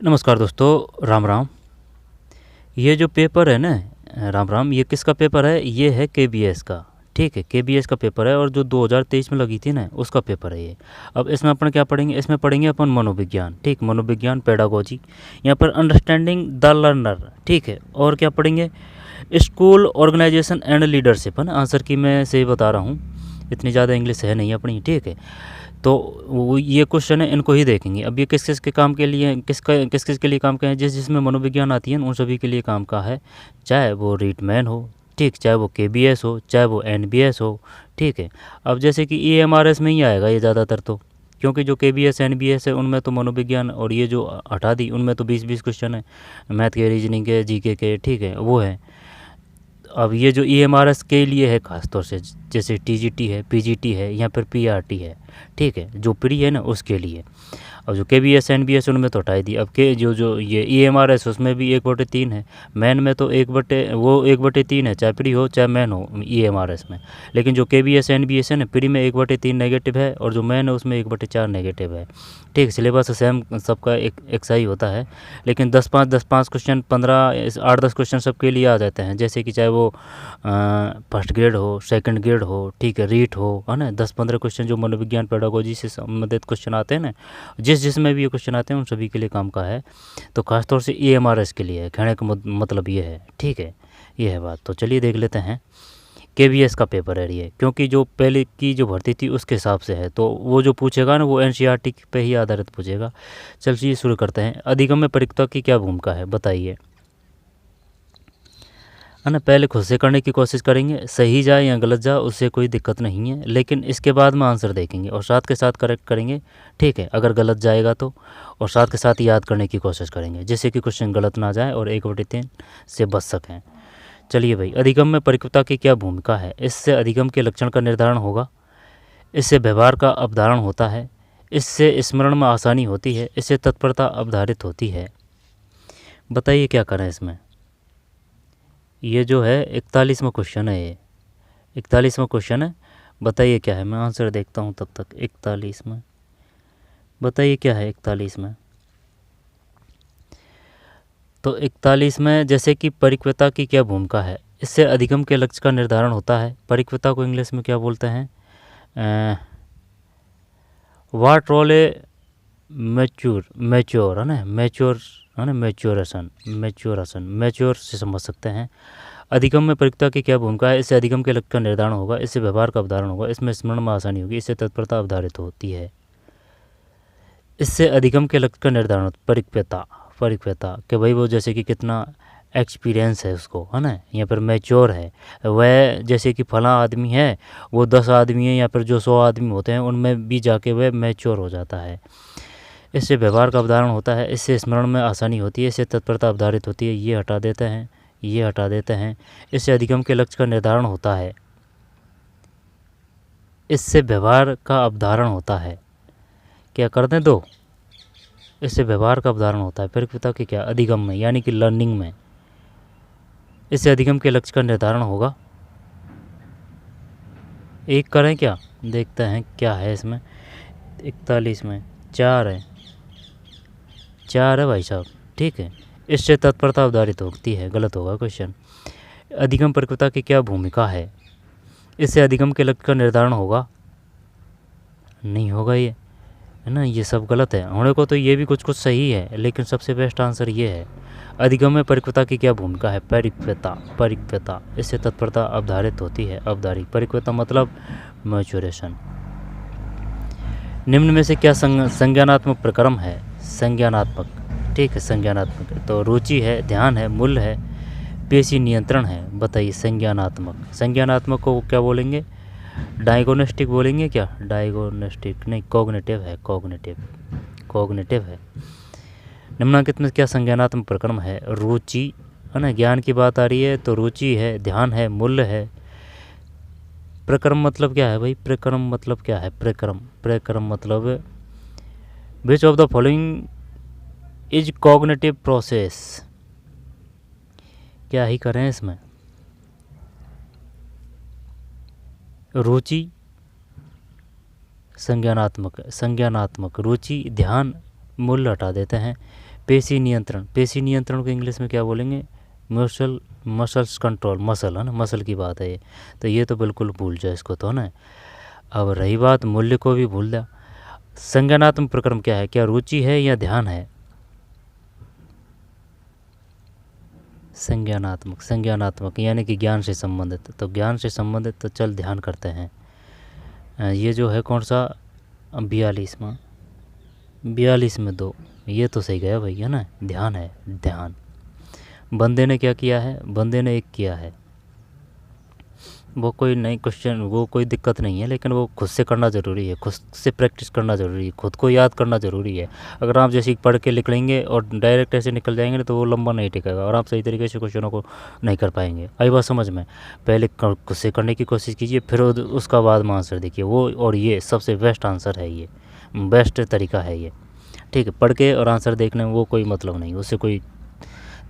नमस्कार दोस्तों, राम राम। ये जो पेपर है ना, राम राम, ये किसका पेपर है? ये है केबीएस का। ठीक है, केबीएस का पेपर है और जो 2023 में लगी थी ना, उसका पेपर है ये। अब इसमें अपन क्या पढ़ेंगे? इसमें पढ़ेंगे अपन मनोविज्ञान। ठीक, मनोविज्ञान, पेडागोजी, यहाँ पर अंडरस्टैंडिंग द लर्नर। ठीक है, और क्या पढ़ेंगे? स्कूल ऑर्गेनाइजेशन एंड लीडरशिप है ना। आंसर की मैं सही बता रहा हूँ, इतनी ज़्यादा इंग्लिश है नहीं अपनी। ठीक है, तो ये क्वेश्चन है, इनको ही देखेंगे। अब ये किस किस के काम के लिए, किस किस के लिए काम के हैं? जिसमें मनोविज्ञान आती है उन सभी के लिए काम का है, चाहे वो रीटमैन हो, ठीक, चाहे वो केबीएस हो, चाहे वो एनबीएस हो। ठीक है, अब जैसे कि ईएमआरएस में ही आएगा ये ज़्यादातर, तो क्योंकि जो केबीएस एनबीएस है उनमें तो मनोविज्ञान, और ये जो हटा दी उनमें तो 20-20 क्वेश्चन है, मैथ के, रीजनिंग के, जीके के। ठीक है, वो है। अब ये जो ईएमआरएस के लिए है खासतौर से, जैसे टीजीटी है, पीजीटी है, या फिर पीआरटी है। ठीक है, जो प्री है ना उसके लिए। और जो केबीएस एनबीएस उनमें तो हटाई दी। अब के जो जो ये ईएमआरएस उसमें भी 1/3 है। मैन में तो 1/3 है, चाहे प्री हो चाहे मैन हो ईएमआरएस में। लेकिन जो केबीएस एनबीएस है ना, प्री में 1/3 नेगेटिव है, और जो मैन है उसमें 1/4 नेगेटिव है। ठीक, सिलेबस सेम सबका एक सा ही होता है, लेकिन 10-5 क्वेश्चन, 8-10 क्वेश्चन सबके लिए आ जाते हैं। जैसे कि चाहे वो फर्स्ट ग्रेड हो, सेकंड ग्रेड हो, ठीक है, रीट हो, है ना। 10-15 क्वेश्चन जो मनोविज्ञान पेडागोजी से संबंधित क्वेश्चन आते हैं ना, जिसमें भी ये क्वेश्चन आते हैं उन सभी के लिए काम का है। तो खासतौर से ईएमआरएस के लिए है, कहने का मतलब ये है। ठीक है, ये है बात। तो चलिए देख लेते हैं। केबीएस का पेपर है ये, क्योंकि जो पहले की जो भर्ती थी उसके हिसाब से है, तो वो जो पूछेगा ना वो एनसीईआरटी पे ही आधारित पूछेगा। चलिए शुरू करते हैं। अधिगम्य परिक्वता की क्या भूमिका है, बताइए, है ना। पहले खुद से करने की कोशिश करेंगे, सही जाए या गलत जाए उससे कोई दिक्कत नहीं है, लेकिन इसके बाद में आंसर देखेंगे और साथ के साथ करेक्ट करेंगे। ठीक है, अगर गलत जाएगा तो, और साथ के साथ याद करने की कोशिश करेंगे, जिससे कि क्वेश्चन गलत ना जाए और 1/3 से बच सकें। चलिए भाई, अधिगम्य परिक्वता की क्या भूमिका है? इससे अधिगम के लक्षण का निर्धारण होगा, इससे व्यवहार का अवधारण होता है, इससे स्मरण में आसानी होती है, इससे तत्परता अवधारित होती है। बताइए क्या करें इसमें। ये जो है 41वां क्वेश्चन है, ये 41वां क्वेश्चन है। बताइए क्या है, मैं आंसर देखता हूँ तब तक। 41 में बताइए क्या है 41 में। तो 41 में जैसे कि परिक्वता की क्या भूमिका है, इससे अधिगम के लक्ष्य का निर्धारण होता है। परिक्वता को इंग्लिश में क्या बोलते हैं? वाट रोल ए मैच्योर है ना, मैच्योर है ना, मैच्योर से समझ सकते हैं। अधिगम में परिक्वता की क्या भूमिका है? इससे अधिगम के लक्ष्य का निर्धारण होगा, इससे व्यवहार का अवधारण होगा, इसमें स्मरण में आसानी होगी, इससे तत्परता अवधारित होती है। इससे अधिगम के लक्ष्य का निर्धारण, परिक्वता कि भाई वो जैसे कि कितना एक्सपीरियंस है उसको, है ना, या फिर मैच्योर है वह। जैसे कि फला आदमी है, वो 10 आदमी है या फिर जो 100 आदमी होते हैं उनमें भी जाके वह मैच्योर हो जाता है। इससे व्यवहार का अवधारण होता है, इससे स्मरण में आसानी होती है, इससे तत्परता अवधारित होती है। ये हटा देते हैं, ये हटा देते हैं। इससे अधिगम के लक्ष्य का निर्धारण होता है, इससे व्यवहार का अवधारण होता है। क्या कर दें दो? इससे व्यवहार का अवधारण होता है। परिक्वता की क्या? अधिगम में, यानी कि लर्निंग में। इससे अधिगम के लक्ष्य का निर्धारण होगा। एक करें क्या? देखते हैं क्या है इसमें। 41 में 4 है, 4 है भाई साहब। ठीक है, इससे तत्परता अवधारित होती है। गलत होगा क्वेश्चन। अधिगम परिक्वता की क्या भूमिका है? इससे अधिगम के लक्ष्य का निर्धारण होगा। नहीं होगा ये, है ना, ये सब गलत है। होने को तो ये भी कुछ कुछ सही है, लेकिन सबसे बेस्ट आंसर ये है। अधिगम में परिक्वता की क्या भूमिका है? परिक्वता, इससे तत्परता अवधारित होती है। अवधारित परिक्वता मतलब मैच्योरेशन। निम्न में से क्या संज्ञानात्मक प्रक्रम है? संज्ञानात्मक, ठीक है, संज्ञानात्मक तो रुचि है, ध्यान है, मूल्य है, पेशी नियंत्रण है। बताइए संज्ञानात्मक को क्या बोलेंगे? डायग्नोस्टिक बोलेंगे क्या? डायग्नोस्टिक नहीं, कॉग्निटिव है, कॉग्निटिव है। निम्नलिखित में क्या संज्ञानात्मक प्रक्रम है? रुचि, है ना, ज्ञान की बात आ रही है तो रुचि है, ध्यान है, मूल्य है। प्रक्रम मतलब क्या है भाई? प्रक्रम मतलब क्या है? प्रक्रम मतलब which of the following is cognitive process. क्या ही करें इसमें? रुचि, संज्ञानात्मक रुचि, ध्यान, मूल्य हटा देते हैं। पेशी नियंत्रण, पेशी नियंत्रण को इंग्लिश में क्या बोलेंगे? मसल्स कंट्रोल, मसल है ना, मसल की बात है ये। तो ये तो बिल्कुल भूल जाए इसको तो ना। अब रही बात मूल्य को भी भूल जा। संज्ञानात्मक प्रक्रम क्या है? क्या रुचि है या ध्यान है? संज्ञानात्मक, संज्ञानात्मक यानी कि ज्ञान से संबंधित। तो ज्ञान से संबंधित तो चल ध्यान करते हैं। ये जो है कौन सा? 42वां, 42 में 2, ये तो सही गया भाई है ना, ध्यान है, ध्यान। बंदे ने क्या किया है? बंदे ने एक किया है। वो कोई नई क्वेश्चन, वो कोई दिक्कत नहीं है, लेकिन वो खुद से करना ज़रूरी है, खुद से प्रैक्टिस करना ज़रूरी है, खुद को याद करना ज़रूरी है। अगर आप जैसे पढ़ के लिख लेंगे और डायरेक्ट ऐसे निकल जाएंगे तो वो लंबा नहीं टिकेगा और आप सही तरीके से क्वेश्चनों को नहीं कर पाएंगे। आई बात समझ में? पहले खुद से करने की कोशिश कीजिए, फिर उसका बाद में आंसर देखिए वो, और ये सबसे बेस्ट आंसर है, ये बेस्ट तरीका है ये। ठीक है, पढ़ के और आंसर देखने में वो कोई मतलब नहीं, उससे कोई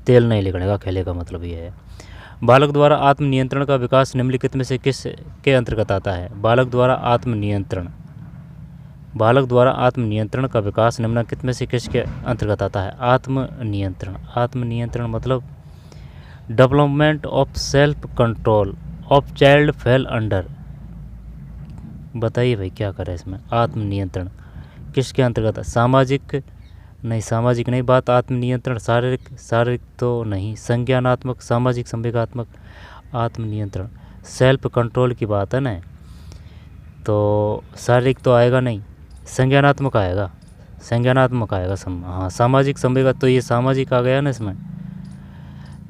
तेल नहीं निकलेगा, खेले का मतलब ये है। बालक द्वारा आत्मनियंत्रण का विकास निम्नलिखित में से किस के अंतर्गत आता है? बालक द्वारा आत्मनियंत्रण, बालक द्वारा आत्मनियंत्रण का विकास निम्नलिखित में से किसके अंतर्गत आता है? आत्मनियंत्रण, आत्मनियंत्रण मतलब development of self control of child fail under. बताइए भाई क्या करें इसमें? आत्मनियंत्रण किसके अंतर्गत है? सामाजिक नहीं, सामाजिक नहीं, बात आत्मनियंत्रण शारीरिक, शारीरिक तो नहीं, संज्ञानात्मक, सामाजिक, संवेगात्मक। आत्मनियंत्रण सेल्फ कंट्रोल की बात है ना, तो शारीरिक तो आएगा नहीं, संज्ञानात्मक आएगा, संज्ञानात्मक आएगा। हाँ, सामाजिक, संवेगा, तो ये सामाजिक आ गया ना इसमें।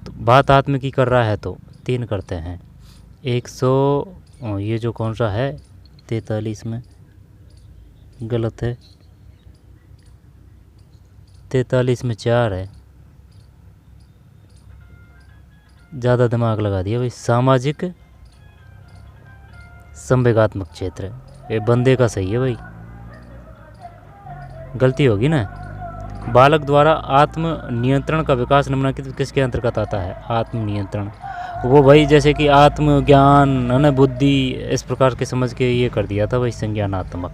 तो बात आत्म की कर रहा है तो 3 करते हैं। 100 ये जो कौन सा है 43 में गलत है, 43 में 4 है, ज़्यादा दिमाग लगा दिया भाई। सामाजिक संवेगात्मक क्षेत्र, ये बंदे का सही है भाई, गलती होगी ना। बालक द्वारा आत्म नियंत्रण का विकास निम्नलिखित किसके अंतर्गत आता है? आत्मनियंत्रण, वो भाई जैसे कि आत्मज्ञान है ना, बुद्धि, इस प्रकार के समझ के ये कर दिया था भाई, संज्ञानात्मक।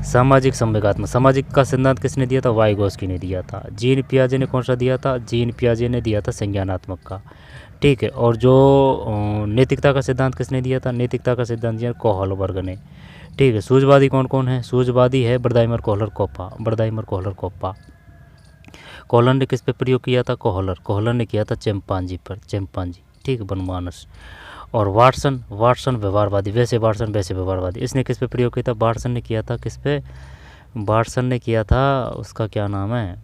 सामाजिक संवेगात्मक, सामाजिक का सिद्धांत किसने दिया था? वाइगोस्की ने दिया था। जीन पियाजे ने कौन सा दिया था? जीन पियाजे ने दिया था संज्ञानात्मक का। ठीक है, और जो नैतिकता का सिद्धांत किसने दिया था? नैतिकता का सिद्धांत दिया कोहलबर्ग ने। ठीक है, सूझवादी कौन कौन है? सूझवादी है Wertheimer, Kohler, Koffka, Wertheimer, Kohler, Koffka. Kohler ने किस पे प्रयोग किया था? कोहलर ने किया था चिंपांजी पर, चिंपांजी। ठीक है, बनमानस। और वाटसन व्यवहारवादी, वैसे वाटसन वैसे व्यवहारवादी, इसने किस पे प्रयोग किया था? वाटसन ने किया था किस पे? वाटसन ने किया था, उसका क्या नाम है?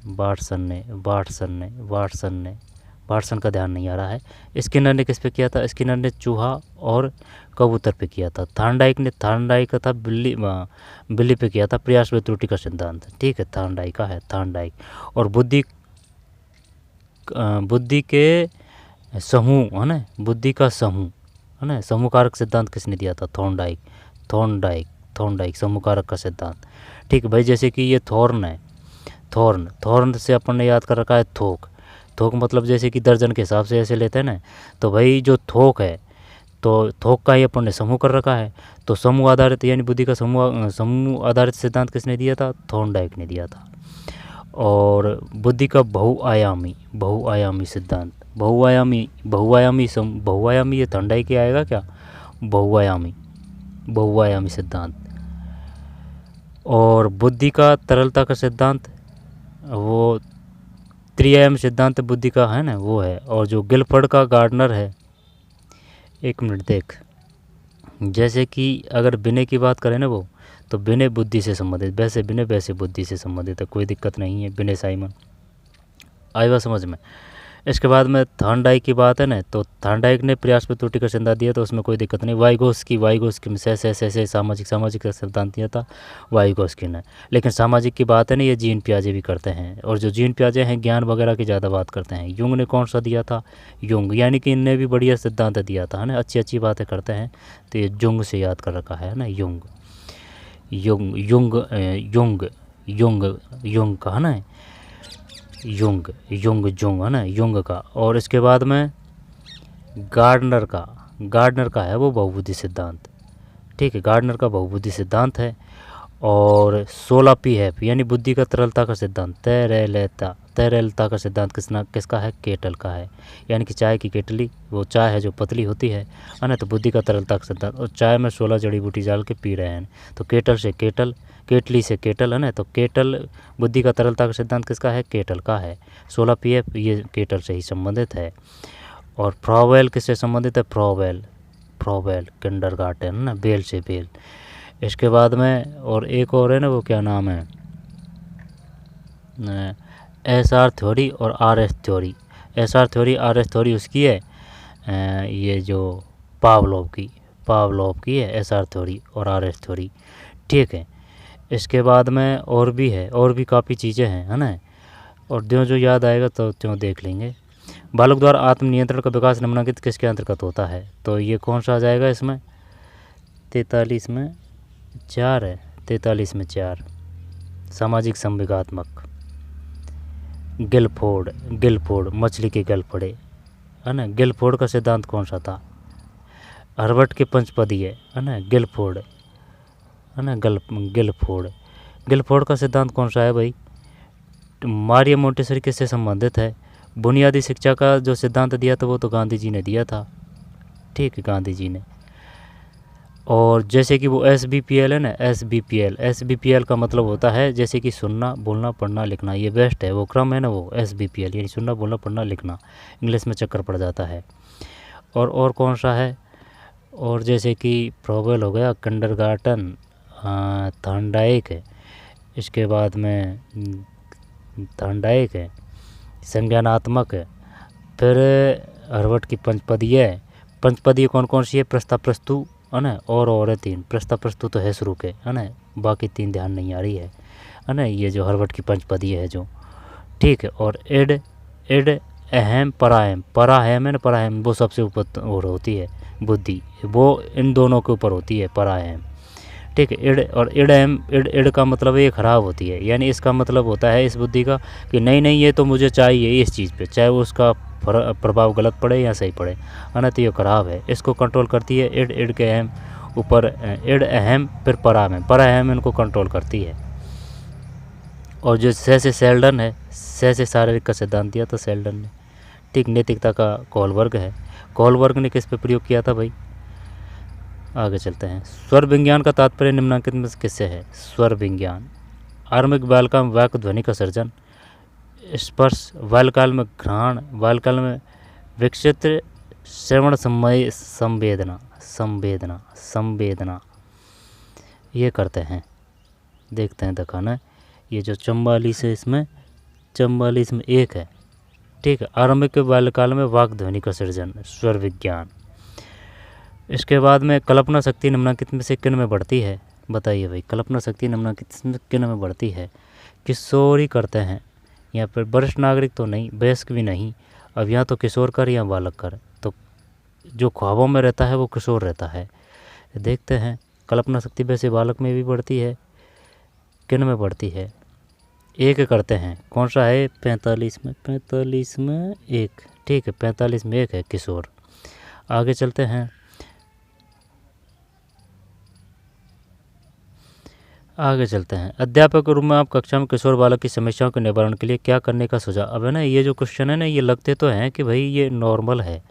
वाटसन का ध्यान नहीं आ रहा है। स्किनर ने किस पे किया था? स्किनर ने चूहा और कबूतर पे किया था। थार्नडाइक ने, थार्नडाइक का था बिल्ली पे किया था, प्रयास व त्रुटि का सिद्धांत। ठीक है, थार्नडाइक का है, थार्नडाइक। और बुद्धि के समूह है ना, बुद्धि का समूह है ना, समूह कारक सिद्धांत किसने दिया था? थॉर्नडाइक, समूह कारक का सिद्धांत। ठीक है भाई, जैसे कि ये थॉर्न है, थॉर्न से अपन ने याद कर रखा है थोक मतलब जैसे कि दर्जन के हिसाब से ऐसे लेते हैं ना, तो भाई जो थोक है, तो थोक का ही अपन ने समूह कर रखा है। तो समूह आधारित यानी बुद्धि का समूह आधारित सिद्धांत किसने दिया था? थॉर्नडाइक ने दिया था। और बुद्धि का बहुआयामी सिद्धांत, बहुआयामी, ये थॉर्नडाइक के आएगा क्या? बहुआयामी सिद्धांत। और बुद्धि का तरलता का सिद्धांत, वो त्रिआयामी सिद्धांत बुद्धि का है ना, वो है। और जो गिलफर्ड का गार्डनर है, 1 मिनट देख, जैसे कि अगर विनय की बात करें ना, वो तो विनय बुद्धि से संबंधित, वैसे विनय वैसे बुद्धि से संबंधित है, कोई दिक्कत नहीं है। विनय साइमन, आई बात समझ में? इसके बाद में थॉर्नडाइक की बात है ना, तो थॉर्नडाइक ने प्रयास पर त्रुटि का सिद्धांत दिया, तो उसमें कोई दिक्कत नहीं। वाइगोस्की में से सामाजिक का सिद्धांत दिया था वाइगोस्की ने। लेकिन सामाजिक की बात है ना, ये जीन पियाजे भी करते हैं, और जो जीन पियाजे हैं ज्ञान वगैरह की ज़्यादा बात करते हैं। युंग ने कौन सा दिया था? युंग, यानी कि इनने भी बढ़िया सिद्धांत दिया था है ना, अच्छी बातें करते हैं, तो ये युंग से याद कर रखा है ना, युंग का है ना, युंग है ना, युंग का। और इसके बाद में गार्डनर का है वो बहुबुद्धि सिद्धांत। ठीक है, गार्डनर का बहुबुद्धि सिद्धांत है। और 16 pH यानी बुद्धि का तरलता का सिद्धांत। तैरेलता का सिद्धांत किसका है? केटल का है। यानी कि चाय की केटली, वो चाय है जो पतली होती है ना, तो बुद्धि का तरलता का सिद्धांत। और चाय में 16 जड़ी बूटी डाल के पी रहे हैं, तो केटल से केटल, केटली से केटल है ना, तो केटल बुद्धि का तरलता का सिद्धांत किसका है? केटल का है। 16 pH ये केटल से ही संबंधित है। और फ्रॉवेल किससे संबंधित है? फ्रॉवेल किंडरगार्टन ना, बेल से बेल। इसके बाद में और एक और है ना, वो क्या नाम है? SR थ्योरी और RS theory. SR theory RS theory उसकी है, ये जो पावलोव की है SR थ्योरी और RS थ्योरी। ठीक है। इसके बाद में और भी है, और भी काफ़ी चीज़ें हैं, है ना, और जो याद आएगा तो त्यों देख लेंगे। बालक द्वारा आत्मनियंत्रण का विकास निम्नलिखित किसके अंतर्गत होता है? तो ये कौन सा आ जाएगा इसमें? 43 में 4 है, 43 में 4। सामाजिक संवेगात्मक। गिलफोर्ड मछली के गल पड़े, है ना। गिलफोर्ड का सिद्धांत कौन सा था? हर्बर्ट के पंचपदीय, है ना, गिलफोर्ड, है ना, गिलफोर्ड का सिद्धांत कौन सा है भाई? मारिया मोंटेसरी किससे संबंधित है? बुनियादी शिक्षा का जो सिद्धांत दिया था वो तो गांधी जी ने दिया था। ठीक है, गांधी जी ने। और जैसे कि वो SBPL है ना, SBPL का मतलब होता है जैसे कि सुनना, बोलना, पढ़ना, लिखना, ये बेस्ट है, वो क्रम है ना, वो SBPL यानी सुनना, बोलना, पढ़ना, लिखना। इंग्लिश में चक्कर पड़ जाता है। और कौन सा है? और जैसे कि फ्रॉवेल हो गया, किंडरगार्टन, थॉर्नडाइक है। इसके बाद में थॉर्नडाइक है, संज्ञानात्मक है। फिर हर्बर्ट की पंचपदीय कौन कौन सी है? प्रस्तावस्तु, है ना, और है 3। प्रस्तावस्तु तो है शुरू के, है ना, बाकी 3 ध्यान नहीं आ रही है ना। ये जो हर्बर्ट की पंचपदीय है जो, ठीक है। और एड अहम पराहम है ना, पराहम वो सबसे ऊपर और होती है बुद्धि, वो इन दोनों के ऊपर होती है, पराहम। ठीक है। इड का मतलब ये खराब होती है, यानी इसका मतलब होता है इस बुद्धि का कि नहीं ये तो मुझे चाहिए इस चीज़ पे, चाहे वो उसका प्रभाव गलत पड़े या सही पड़े, है ना, तो ये खराब है। इसको कंट्रोल करती है इड के अहम ऊपर, इड अहम फिर पराहम इनको कंट्रोल करती है। और जो से सेल्डन है, से शारीरिक का सिद्धांत दिया था सेल्डन ने। ठीक। नैतिकता का कोलबर्ग है। कोलबर्ग ने किस पे प्रयोग किया था भाई? आगे चलते हैं। स्वर विज्ञान का तात्पर्य निम्नलिखित में किससे है? स्वर विज्ञान। आरंभिक बालकाल में वाक्य ध्वनि का सर्जन, स्पर्श, बालकाल में घ्राण, बालकाल में विकसित श्रवण समय संवेदना ये करते हैं। देखते हैं दिखाना, ये जो 44 है इसमें 44 में 1 है। ठीक है। आरंभिक बाल्यकाल में वाक् ध्वनि का सृजन, स्वर विज्ञान। इसके बाद में कल्पना शक्ति निम्नलिखित में से किन में बढ़ती है? बताइए भाई, कल्पना शक्ति निम्नलिखित में किन में बढ़ती है? किशोर ही करते हैं, या फिर वरिष्ठ नागरिक तो नहीं, वयस्क भी नहीं। अब या तो किशोर कर या बालक कर, तो जो ख्वाबों में रहता है वो किशोर रहता है। देखते हैं कल्पना शक्ति वैसे बालक में भी बढ़ती है, किन में बढ़ती है? 1 करते हैं, कौन सा है? 45 में 1। ठीक है, 45 में 1 है किशोर। आगे चलते हैं, अध्यापक के रूप में आप कक्षा में किशोर बालक की समस्याओं के निवारण के लिए क्या करने का सुझाव? अब है ना, ये जो क्वेश्चन है ना, ये लगते तो हैं कि भाई ये नॉर्मल है,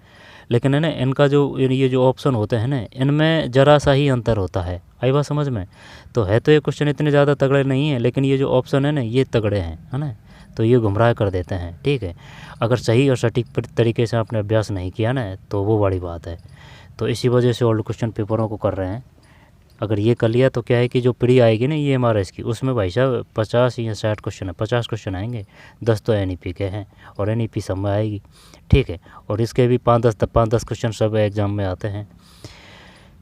लेकिन है ना, इनका जो ये जो ऑप्शन होते हैं ना, इनमें ज़रा सा ही अंतर होता है। आई बात समझ में? तो है तो ये क्वेश्चन इतने ज़्यादा तगड़े नहीं है, लेकिन ये जो ऑप्शन है ना, ये तगड़े हैं, है ना, तो ये गुमराह कर देते हैं। ठीक है। अगर सही और सटीक तरीके से आपने अभ्यास नहीं किया ना, तो वो बड़ी बात है। तो इसी वजह से ओल्ड क्वेश्चन पेपरों को कर रहे हैं। अगर ये कर लिया तो क्या है कि जो पीढ़ी आएगी ना ये MRS की, उसमें भाई साहब 50 या 60 क्वेश्चन है, 50 क्वेश्चन आएंगे, 10 तो NEP के हैं, और NEP सब में आएगी। ठीक है। और इसके भी 5-10 क्वेश्चन सब एग्ज़ाम में आते हैं।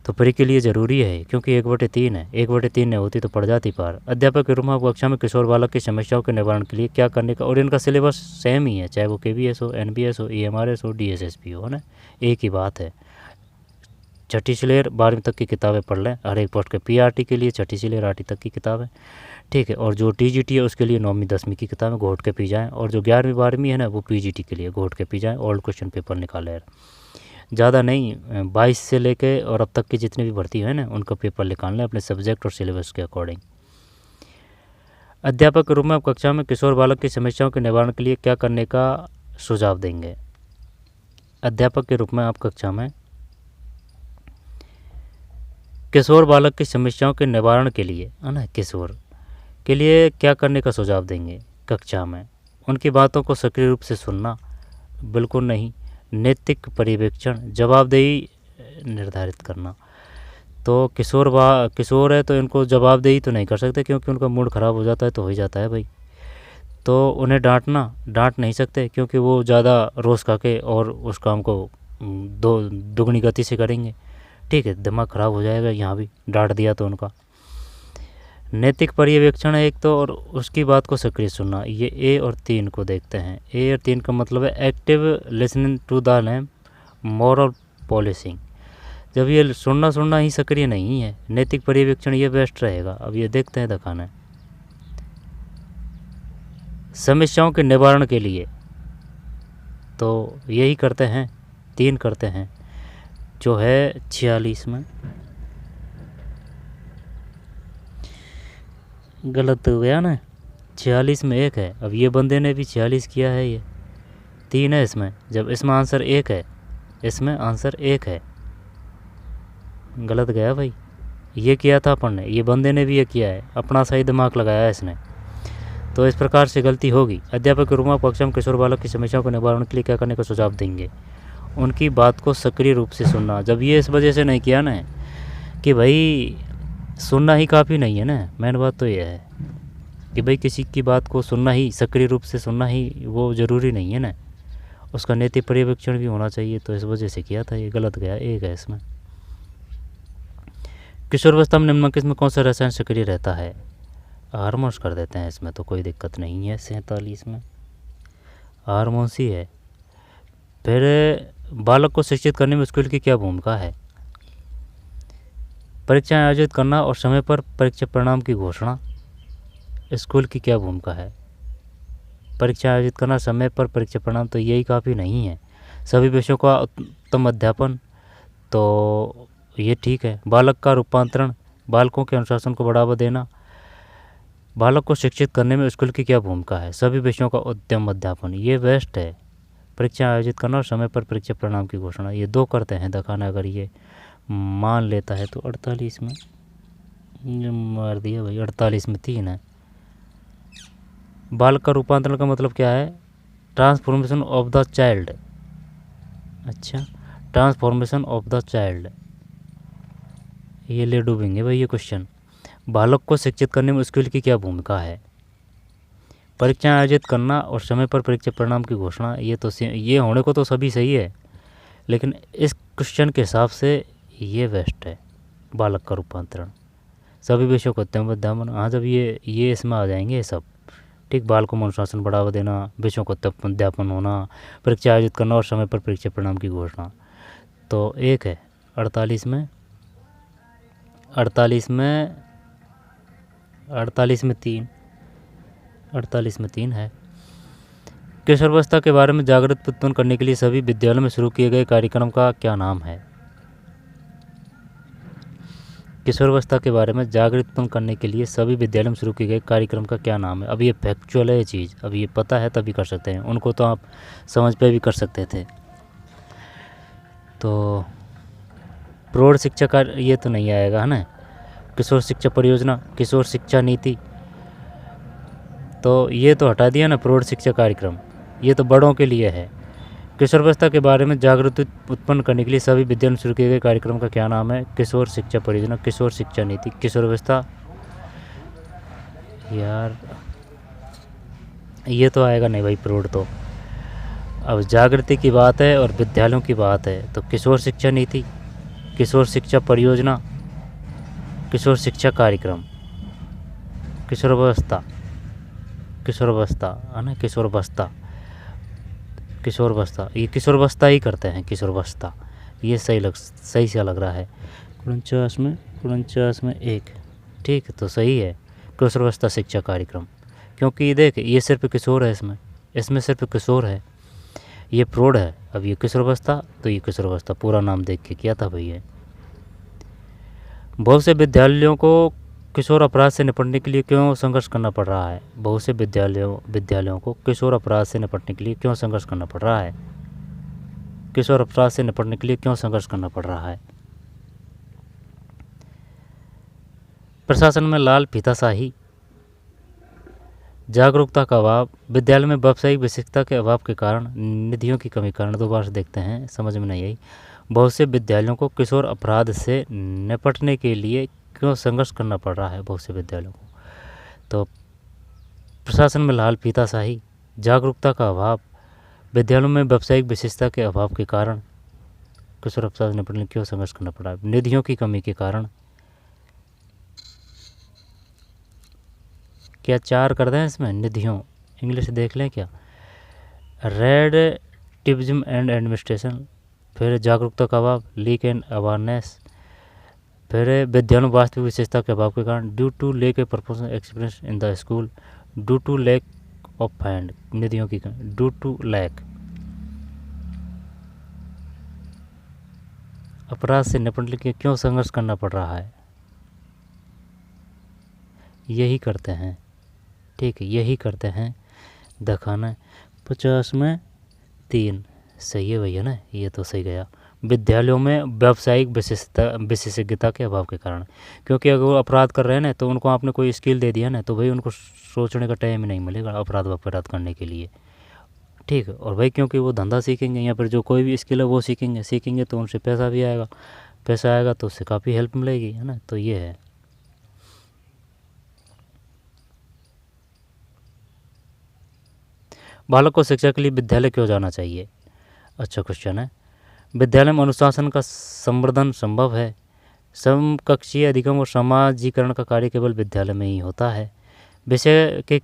तो प्री के लिए ज़रूरी है, क्योंकि 1/3 है, 1/3 नहीं होती तो पड़ जाती पार। अध्यापक के रूप में कक्षा में किशोर बालक की समस्याओं के निवारण के लिए क्या करने का, और इनका सिलेबस सेम ही है, चाहे वो KBS हो, NBS हो, EMRS हो, DSSP हो, है ना, एक ही बात है। छठी से लेकर 12वीं तक की किताबें पढ़ लें, हर एक पोस्ट के PRT के लिए छठी से लेकर 8वीं तक की किताबें। ठीक है। और जो TGT है उसके लिए 9वीं 10वीं की किताबें घोट के पी जाएँ, और जो 11वीं 12वीं है ना, वो PGT के लिए घोट के पी जाएँ। ओल्ड क्वेश्चन पेपर निकालें, ज़्यादा नहीं, 22 से लेके और अब तक की जितनी भी भर्ती है ना, उनका पेपर निकाल लें अपने सब्जेक्ट और सिलेबस के अकॉर्डिंग। अध्यापक के रूप में आप कक्षा में किशोर बालक की समस्याओं के निवारण के लिए क्या करने का सुझाव देंगे? अध्यापक के रूप में आप कक्षा में किशोर बालक की समस्याओं के निवारण के लिए, है ना, किशोर के लिए क्या करने का सुझाव देंगे कक्षा में? उनकी बातों को सक्रिय रूप से सुनना, बिल्कुल नहीं। नैतिक पर्यवेक्षण, जवाबदेही निर्धारित करना। तो किशोर है तो इनको जवाबदेही तो नहीं कर सकते, क्योंकि उनका मूड ख़राब हो जाता है तो हो ही जाता है भाई। तो उन्हें डांट नहीं सकते, क्योंकि वो ज़्यादा रोज़ खा के और उस काम को दुगनी गति से करेंगे। ठीक है, दिमाग ख़राब हो जाएगा यहाँ भी, डांट दिया तो उनका। नैतिक पर्यवेक्षण है एक तो, और उसकी बात को सक्रिय सुनना। ये ए और 3 को देखते हैं। ए और 3 का मतलब है active listening to the name, moral policing. जब ये सुनना ही सक्रिय नहीं है, नैतिक पर्यवेक्षण ये बेस्ट रहेगा। अब ये देखते हैं दिखाना। समस्याओं के निवारण के लिए तो यही करते हैं, 3 करते हैं, जो है 46 में। गलत हो गया ना, 46 में 1 है। अब ये बंदे ने भी 46 किया है, ये 3 है इसमें। जब इसमें आंसर 1 है, इसमें आंसर 1 है, गलत गया भाई। ये किया था अपन ने, ये बंदे ने भी ये किया है, अपना सही दिमाग लगाया है इसने, तो इस प्रकार से गलती होगी। अध्यापक के रूप में कक्षा में किशोर बालक की समस्याओं के निवारण के लिए क्या करने का सुझाव देंगे? उनकी बात को सक्रिय रूप से सुनना। जब ये इस वजह से नहीं किया ना कि भाई सुनना ही काफ़ी नहीं है ना, मेन बात तो ये है कि भाई किसी की बात को सुनना ही, सक्रिय रूप से सुनना ही वो ज़रूरी नहीं है ना, उसका नैतिक पर्यवेक्षण भी होना चाहिए, तो इस वजह से किया था। ये गलत गया, 1 है इसमें। किशोरावस्था में निम्नलिखित में कौन सा रसायन सक्रिय रहता है? हार्मोन्स कर देते हैं इसमें, तो कोई दिक्कत नहीं है। 47 में हार्मोन्स ही है। फिर बालक को शिक्षित करने में स्कूल की क्या भूमिका है? परीक्षाएं आयोजित करना और समय पर परीक्षा परिणाम की घोषणा। स्कूल की क्या भूमिका है? परीक्षा आयोजित करना, समय पर परीक्षा परिणाम, तो यही काफ़ी नहीं है। सभी विषयों का उत्तम अध्यापन, तो ये ठीक है। बालक का रूपांतरण, बालकों के अनुशासन को बढ़ावा देना। बालक को शिक्षित करने में स्कूल की क्या भूमिका है? सभी विषयों का उत्तम अध्यापन, ये बेस्ट है। परीक्षा आयोजित करना और समय पर परीक्षा परिणाम की घोषणा, ये 2 करते हैं दिखाना। अगर ये मान लेता है तो 48 में मार दिया भाई, 48 में 3 है। बालक का रूपांतरण का मतलब क्या है? Transformation of the child. अच्छा, ट्रांसफॉर्मेशन ऑफ द चाइल्ड, ये ले डूबेंगे भाई ये क्वेश्चन। बालक को शिक्षित करने में स्कूल की क्या भूमिका है? परीक्षाएं आयोजित करना और समय पर परीक्षा परिणाम की घोषणा, ये होने को तो सभी सही है, लेकिन इस क्वेश्चन के हिसाब से ये बेस्ट है। बालक का रूपांतरण, सभी विषयों को उत्तम अध्यापन। हाँ, जब ये इसमें आ जाएंगे सब, ठीक। बालकों में अनुशासन बढ़ावा देना, विषयों को उत्तम अध्यापन होना, परीक्षा आयोजित करना और समय पर परीक्षा परिणाम की घोषणा, तो 1 है। 48 में 48 में 3 है। किशोरावस्था के बारे में जागरूकता उत्पन्न करने के लिए सभी विद्यालयों में शुरू किए गए कार्यक्रम का क्या नाम है? किशोरावस्था के बारे में जागरूकता उत्पन्न करने के लिए सभी विद्यालयों में शुरू किए गए कार्यक्रम का क्या नाम है? अब ये फैक्चुअल है ये चीज़, अब ये पता है तभी कर सकते हैं, उनको तो आप समझ पे भी कर सकते थे। तो प्रौढ़ शिक्षा का ये तो नहीं आएगा, है ना। किशोर शिक्षा परियोजना, किशोर शिक्षा नीति, तो ये तो हटा दिया ना। प्रौढ़ शिक्षा कार्यक्रम ये तो बड़ों के लिए है। किशोरावस्था के बारे में जागरूकता उत्पन्न करने के लिए सभी विद्यालयों में शुरू किए गए कार्यक्रम का क्या नाम है? किशोर शिक्षा परियोजना, किशोर शिक्षा नीति, किशोरावस्था। यार ये तो आएगा नहीं भाई, प्रौढ़ तो। अब जागृति की बात है और विद्यालयों की बात है, तो किशोर शिक्षा नीति, किशोर शिक्षा परियोजना, किशोर शिक्षा कार्यक्रम, किशोरावस्था है ना, किशोरावस्था, ये किशोरावस्था ही करते हैं, किशोरावस्था। ये सही से लग रहा है। 49 में 1, ठीक है, तो सही है किशोरावस्था शिक्षा कार्यक्रम, क्योंकि देख ये सिर्फ किशोर है, इसमें सिर्फ किशोर है, ये प्रौढ़ है। अब ये किशोरावस्था, तो ये किशोरावस्था पूरा नाम देख के किया था भैया। बहुत से विद्यालयों को किशोर अपराध से निपटने के लिए क्यों संघर्ष करना पड़ रहा है? बहुत से विद्यालयों को किशोर अपराध से निपटने के लिए क्यों संघर्ष करना पड़ रहा है? किशोर अपराध से निपटने के लिए क्यों संघर्ष करना पड़ रहा है? प्रशासन में लाल फीताशाही, जागरूकता का अभाव, विद्यालय में व्यावसायिक विशिष्टता के अभाव के कारण, निधियों की कमी कारण। दोबारा से देखते हैं, समझ में नहीं आई। बहुत से विद्यालयों को किशोर अपराध से निपटने के लिए क्यों संघर्ष करना पड़ रहा है? बहुत से विद्यालयों को, तो प्रशासन में लाल फीताशाही, जागरूकता का अभाव, विद्यालयों में व्यावसायिक विशिष्टता के अभाव के कारण किशोर अपराध से निपटने के लिए क्यों संघर्ष करना पड़ा है? निधियों की कमी के कारण। क्या 4 कर दें इसमें? निधियों, इंग्लिश देख लें क्या? रेड टिबिज्म एंड एडमिनिस्ट्रेशन, फिर जागरूकता का अभाव, लीक एंड अवेयरनेस, फिर विद्यालयों में वास्तविक विशेषता के अभाव के कारण, due to lack a professional experience in the school, due to lack of fund, निधियों की कमी, ड्यू टू लैक। अपराध से निपटने के लिए क्यों संघर्ष करना पड़ रहा है? यही करते हैं, ठीक है, यही करते हैं। दिखाना 50 में 3 सही है भैया ना, ये तो सही गया। विद्यालयों में व्यावसायिक विशेषज्ञता के अभाव के कारण, क्योंकि अगर वो अपराध कर रहे हैं ना तो उनको आपने कोई स्किल दे दिया ना तो भाई उनको सोचने का टाइम ही नहीं मिलेगा अपराध करने के लिए, ठीक है। और भाई क्योंकि वो धंधा सीखेंगे या फिर जो कोई भी स्किल है वो सीखेंगे तो उनसे पैसा भी आएगा, पैसा आएगा तो उससे काफ़ी हेल्प मिलेगी, है ना। तो ये है। बालक को शिक्षा के लिए विद्यालय क्यों जाना चाहिए? अच्छा क्वेश्चन है। विद्यालय में अनुशासन का संवर्धन संभव है। समकक्षीय अधिगम और समाजीकरण का कार्य केवल विद्यालय में ही होता है। विषय के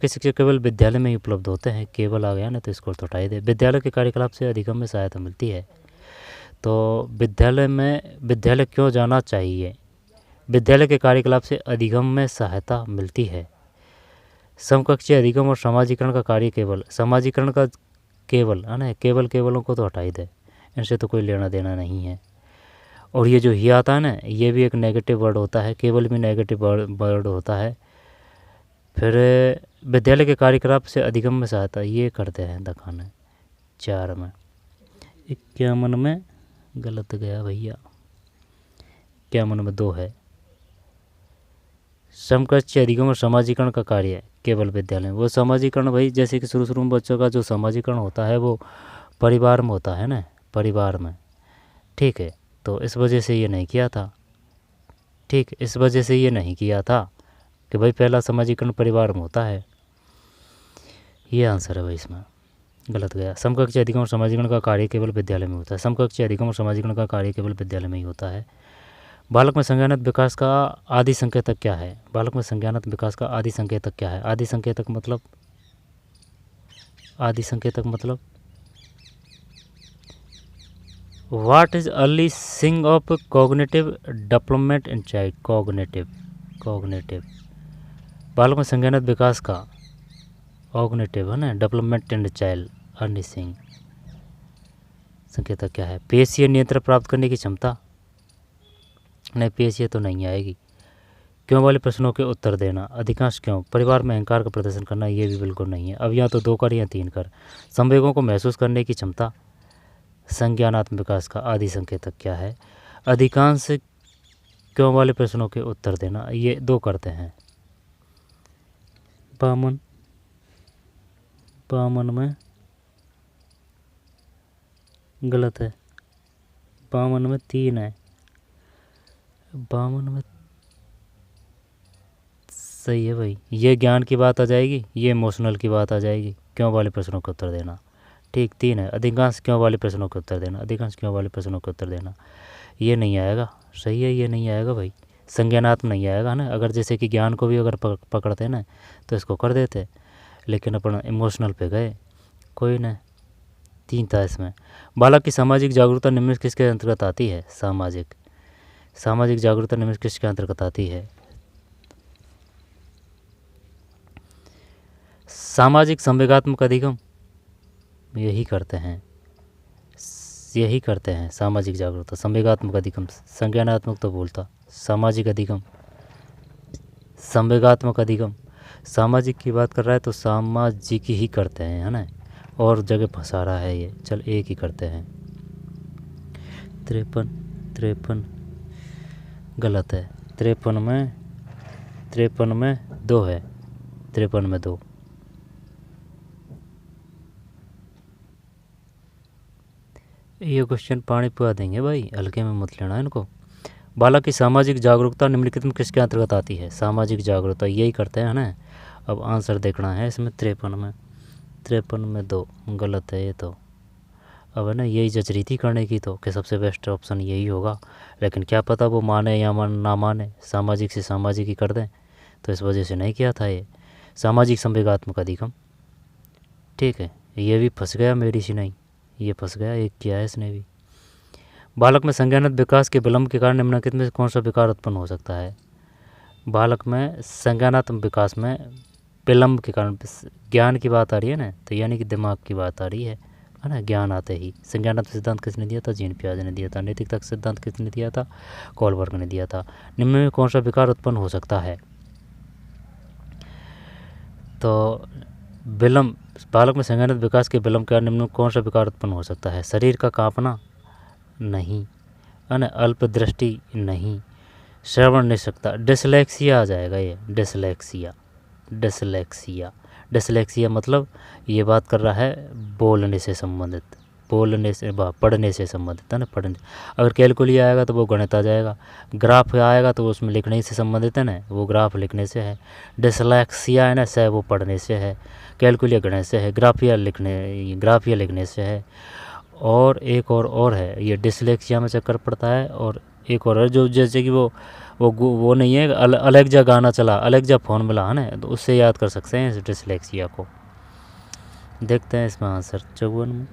शिक्षक केवल विद्यालय में ही उपलब्ध होते हैं। केवल आ गया ना तो इसको हटाई दे। विद्यालय के कार्यकलाप से अधिगम में सहायता मिलती है। तो विद्यालय क्यों जाना चाहिए? विद्यालय के कार्यकलाप से अधिगम में सहायता मिलती है। समकक्षीय अधिगम और समाजीकरण का कार्य समाजीकरण का है ना, केवलों को तो हटाई दे, इनसे तो कोई लेना देना नहीं है। और ये जो ही आता है ना, ये भी एक नेगेटिव वर्ड होता है, केवल भी नेगेटिव वर्ड होता है। फिर विद्यालय के कार्यकलाप से अधिगम में सहायता, ये करते हैं दिखाना 4 में। 51 में गलत गया भैया, 51 में 2 है। समकक्ष अधिगम और समाजीकरण का कार्य केवल विद्यालय में। वो समाजीकरण भाई जैसे कि शुरू में बच्चों का जो समाजीकरण होता है वो परिवार में होता है ना, परिवार में, ठीक है। तो इस वजह से ये नहीं किया था, ठीक, इस वजह से ये नहीं किया था कि भाई पहला समाजीकरण परिवार में होता है। ये आंसर है भाई, इसमें गलत गया। समकक्ष अधिगम और समाजीकरण का कार्य केवल विद्यालय में होता है। समकक्ष अधिगम और समाजीकरण का कार्य केवल विद्यालय में ही होता है। बालक में संज्ञानात्मक विकास का आदि संकेतक क्या है? बालक में संज्ञानात्मक विकास का आदि संकेतक क्या है? आदि संकेतक मतलब व्हाट इज अर्ली सिंग of cognitive development in child? Cognitive बालक में संज्ञानात्मक विकास का कॉग्निटिव है ना, डेवलपमेंट इन चाइल्ड, अर्ली सिंग संकेतक क्या है? पेशीय नियंत्रण प्राप्त करने की क्षमता। नहीं, पेशीय तो नहीं आएगी। क्यों वाले प्रश्नों के उत्तर देना। अधिकांश क्यों। परिवार में अहंकार का प्रदर्शन करना, ये भी बिल्कुल नहीं है। अब या तो 2 कर या 3 कर। संवेगों को महसूस करने की क्षमता। संज्ञानात्मक विकास का आदि संकेतक क्या है? अधिकांश क्यों वाले प्रश्नों के उत्तर देना, ये 2 करते हैं। 52 में गलत है। 52 में 3 है। 52 में सही है भाई। ये ज्ञान की बात आ जाएगी, ये इमोशनल की बात आ जाएगी। क्यों वाले प्रश्नों का उत्तर देना, ठीक। 3 है। अधिकांश क्यों वाले प्रश्नों का उत्तर देना, अधिकांश क्यों वाले प्रश्नों का उत्तर देना, ये नहीं आएगा। सही है, ये नहीं आएगा भाई। संज्ञानात्मक नहीं आएगा ना। अगर जैसे कि ज्ञान को भी अगर पकड़ते ना तो इसको कर देते, लेकिन अपन इमोशनल पे गए, कोई ना। 3 था इसमें। बालक की सामाजिक जागरूकता निम्न किसके अंतर्गत आती है? सामाजिक जागरूकता निम्न किसके अंतर्गत आती है? सामाजिक संवेगात्मक अधिगम, यही करते हैं सामाजिक जागरूकता। संवेगात्मक अधिगम, संज्ञानात्मक तो बोलता, सामाजिक अधिगम संवेगात्मक अधिगम, सामाजिक की बात कर रहा है तो सामाजिक ही करते हैं, है ना, और जगह फंसा रहा है ये, चल एक ही करते हैं। 53 गलत है, 53 में 2 है, 53 में 2। ये क्वेश्चन पानी पुआ देंगे भाई, हल्के में मत लेना इनको। बालक की सामाजिक जागरूकता निम्नलिखित में किसके अंतर्गत आती है? सामाजिक जागरूकता यही करते हैं ना। अब आंसर देखना है इसमें 53 में 2 गलत है ये तो। अब है ना, यही जच रही थी करने की तो कि सबसे बेस्ट ऑप्शन यही होगा, लेकिन क्या पता वो माने या ना माने, सामाजिक से सामाजिक ही कर दें, तो इस वजह से नहीं किया था ये सामाजिक संवेगात्मक अधिगम। ठीक है, ये भी फंस गया मेरी सी नहीं, ये फंस गया, एक किया है इसने भी। बालक में संज्ञानात्मक विकास के विलंब के कारण निम्नलिखित में कौन सा विकार उत्पन्न हो सकता है? बालक में संज्ञानात्मक विकास में विलंब के कारण, ज्ञान की बात आ रही है ना, तो यानी कि दिमाग की बात आ रही है ना। ज्ञान आते ही संज्ञानात्मक सिद्धांत किसने दिया था? जीन पियाजे ने दिया था। नैतिकता का सिद्धांत किसने दिया था? कोलबर्ग ने दिया था। निम्न में कौन सा विकार उत्पन्न हो सकता है? तो विलंब, बालक में संज्ञानात्मक विकास के विलंब के कारण निम्न में कौन सा विकार उत्पन्न हो सकता है? शरीर का कांपना नहीं, है ना, अल्पदृष्टि नहीं, श्रवण नहीं सकता, डिसलेक्सिया आ जाएगा ये, डिसलेक्सिया। डिसलेक्सिया मतलब ये बात कर रहा है बोलने से संबंधित, बोलने से पढ़ने से संबंधित, है ना, पढ़ने। अगर कैलकुली आएगा तो वो गणित आ जाएगा, ग्राफ आएगा तो उसमें लिखने से संबंधित है ना, वो ग्राफ लिखने से है। डिसलेक्सिया है ना, से वो पढ़ने से है, कैलकुलिया गणित से है, ग्राफिया लिखने से है। और एक और है, ये डिसलेक्सिया में चक्कर पड़ता है। और एक और है जो जैसे कि वो नहीं है, अलेक्जा गाना चला, अलेक्जा फ़ोन मिला है ना, तो उससे याद कर सकते हैं इस डिसलेक्सिया को। देखते हैं इसमें आंसर 54 में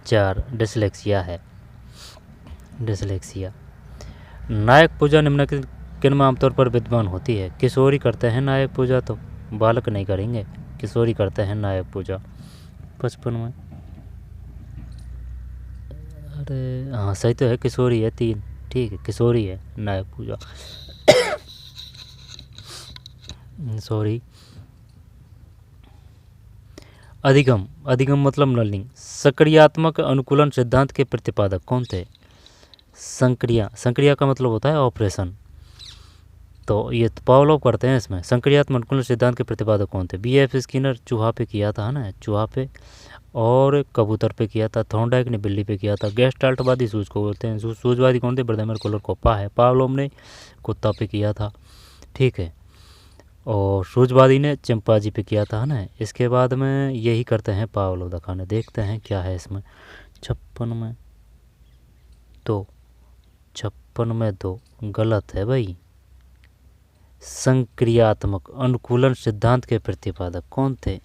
4 डिसलेक्सिया है, डिसलेक्सिया। नायक पूजा निम्नलिखित किन में आमतौर पर विद्यमान होती है? किशोरी करते हैं नायक पूजा, तो बालक नहीं करेंगे, किशोरी करते हैं नायक पूजा। 55 में, अरे हाँ सही तो है, किशोरी है 3, ठीक है, किशोरी है नायक पूजा। सॉरी। अधिगम मतलब लर्निंग। सक्रियात्मक अनुकूलन सिद्धांत के प्रतिपादक कौन थे? संक्रिया का मतलब होता है ऑपरेशन, तो ये तो पावलोव करते हैं इसमें। संक्रियात्मक अनुकूलन सिद्धांत के प्रतिपादक कौन थे? BF स्किनर चूहा पे किया था, है ना, चूहा पे, और कबूतर पे किया था। थॉर्नडाइक ने बिल्ली पे किया था। गेस्टाल्टवादी सूज को बोलते हैं। सूजवादी कौन थे? ब्रदमर कोलर कोप्पा है। पावलोव ने कुत्ता पे किया था, ठीक है, और सूजवादी ने चिंपांजी पे किया था, है ना। इसके बाद में यही करते हैं पावलोव दिखाने। देखते हैं क्या है इसमें। 56 में 2, 56 में 2 गलत है भाई। संक्रियात्मक अनुकूलन सिद्धांत के प्रतिपादक कौन थे?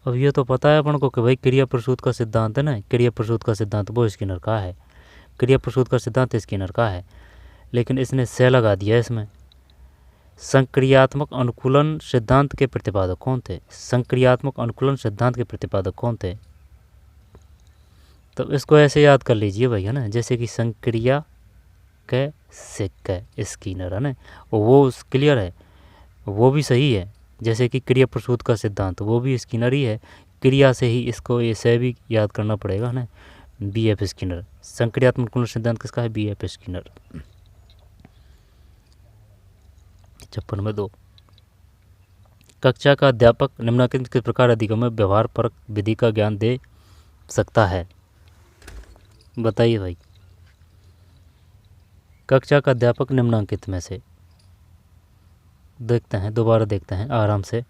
अब ये तो पता है अपन को कि भाई क्रिया प्रसूत का सिद्धांत है ना, क्रिया प्रसूत का सिद्धांत वो स्किनर का है, क्रिया प्रसूत का सिद्धांत स्किनर का है, लेकिन इसने से लगा दिया इसमें। संक्रियात्मक अनुकूलन सिद्धांत के प्रतिपादक कौन थे? संक्रियात्मक अनुकूलन सिद्धांत के प्रतिपादक कौन थे? तो इसको ऐसे याद कर लीजिए भाई, है ना, जैसे कि संक्रिया के सिक्के स्किनर, है ना, वो क्लियर है, वो भी सही है। जैसे कि क्रिया प्रसूत का सिद्धांत वो भी स्किनर ही है, क्रिया से ही इसको ये से भी याद करना पड़ेगा ना, BF स्किनर। संक्रियात्मक अनुकूलन सिद्धांत किसका है? BF Skinner. 56 में 2। कक्षा का अध्यापक निम्नलिखित किस प्रकार अधिगम में व्यवहार परक विधि का ज्ञान दे सकता है? बताइए भाई। कक्षा का अध्यापक निम्नांकित में से, देखते हैं, दोबारा देखते हैं आराम से।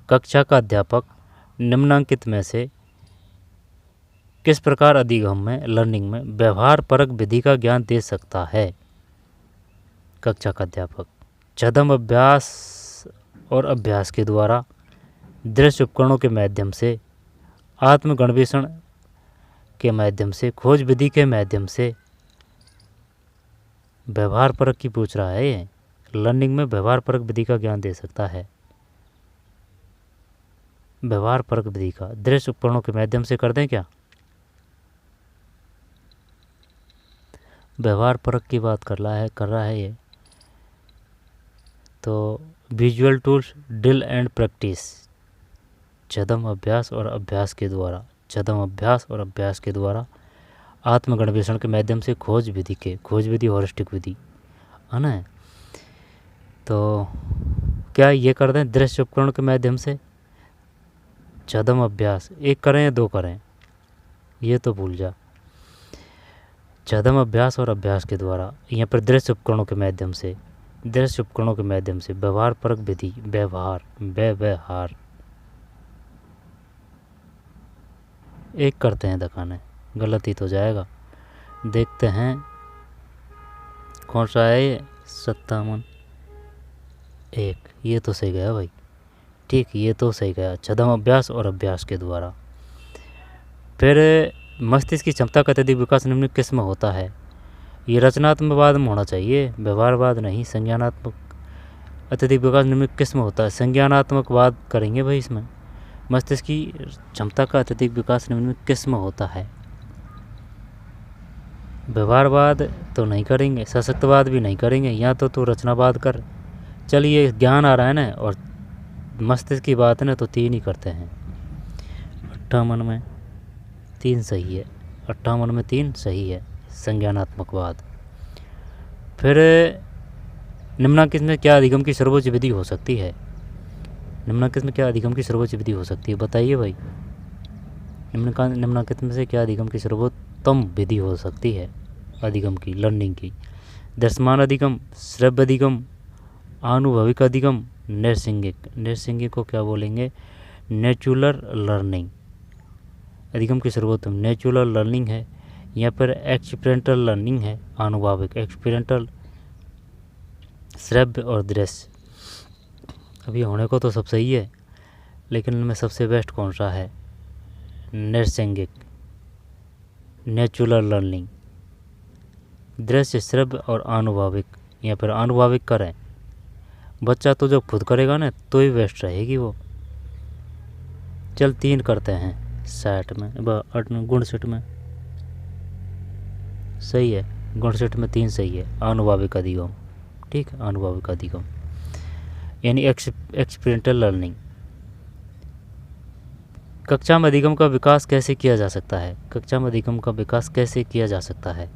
कक्षा का अध्यापक निम्नांकित में से किस प्रकार अधिगम में, लर्निंग में व्यवहार परक विधि का ज्ञान दे सकता है? कक्षा का अध्यापक छद्म अभ्यास और अभ्यास के द्वारा, दृश्य उपकरणों के माध्यम से, आत्मगणवेषण के माध्यम से, खोज विधि के माध्यम से। व्यवहार परक की पूछ रहा है ये। लर्निंग में व्यवहार परक विधि का ज्ञान दे सकता है। व्यवहार परक विधि का दृश्य उपकरणों के माध्यम से कर दें क्या? व्यवहार परक की बात कर रहा है ये। तो visual tools, drill and practice, छद्म अभ्यास और अभ्यास के द्वारा, छद्म अभ्यास और अभ्यास के द्वारा आत्मगणवेषण के माध्यम से खोज विधि हॉरिस्टिक विधि है ना। तो क्या ये कर दें दृश्य उपकरण के माध्यम से छद्म अभ्यास, एक करें या दो करें, ये तो भूल जा। छद्म अभ्यास और अभ्यास के द्वारा, यहाँ पर दृश्य उपकरणों के माध्यम से, दृश्य उपकरणों के माध्यम से व्यवहार परक विधि, व्यवहार एक करते हैं दिखाने, गलत ही तो जाएगा। देखते हैं कौन सा है ये, 57 एक, ये तो सही गया भाई, ठीक, ये तो सही गया, छद्म अभ्यास और अभ्यास के द्वारा। फिर मस्तिष्क की क्षमता का अत्यधिक विकास निम्नलिखित किस्म में होता है। ये रचनात्मकवाद में होना चाहिए, व्यवहारवाद नहीं। संज्ञानात्मक अत्यधिक विकास निम्नलिखित किस्म में होता है, संज्ञानात्मकवाद करेंगे भाई इसमें। मस्तिष्क की क्षमता का अत्यधिक विकास निम्नलिखित किस्म में होता है। व्यवहारवाद तो नहीं करेंगे, सशक्तवाद भी नहीं करेंगे, यहाँ तो रचनावाद कर। चलिए ज्ञान आ रहा है ना और मस्तिष्क की बात है ना, तो 3 ही करते हैं। 58 में 3 सही है, 58 में 3 सही है, संज्ञानात्मकवाद। फिर निम्नलिखित में क्या अधिगम की सर्वोच्च विधि हो सकती है? निम्नलिखित में क्या अधिगम की सर्वोच्च विधि हो सकती है, बताइए भाई। निम्नलिखित में से क्या अधिगम की सर्वोत्तम विधि हो सकती है अधिगम की, लर्निंग की? दृश्यमान अधिगम, श्रव्य अधिगम, आनुभविक अधिगम, नैसर्गिक को क्या बोलेंगे, नेचुरल लर्निंग। अधिगम की सर्वोत्तम नेचुरल लर्निंग है, यहाँ पर एक्सपीरियंटल लर्निंग है, आनुभाविक, एक्सपीरियंटल, श्रव्य और दृश्य। अभी होने को तो सब सही है, लेकिन इनमें सबसे बेस्ट कौन सा है? नैसर्गिक, नेचुरल लर्निंग, दृश्य, श्रव्य और आनुभाविक। यहाँ पर आनुभाविक करें, बच्चा तो जब खुद करेगा ना तो ही बेस्ट रहेगी वो। चल 3 करते हैं 60 में, 59 में सही है, 59 में 3 सही है, आनुभाविक अधिगम, ठीक है, आनुभाविक अधिगम यानी एक्सपीरियंटल लर्निंग। कक्षा में अधिगम का विकास कैसे किया जा सकता है? कक्षा में अधिगम का विकास कैसे किया जा सकता है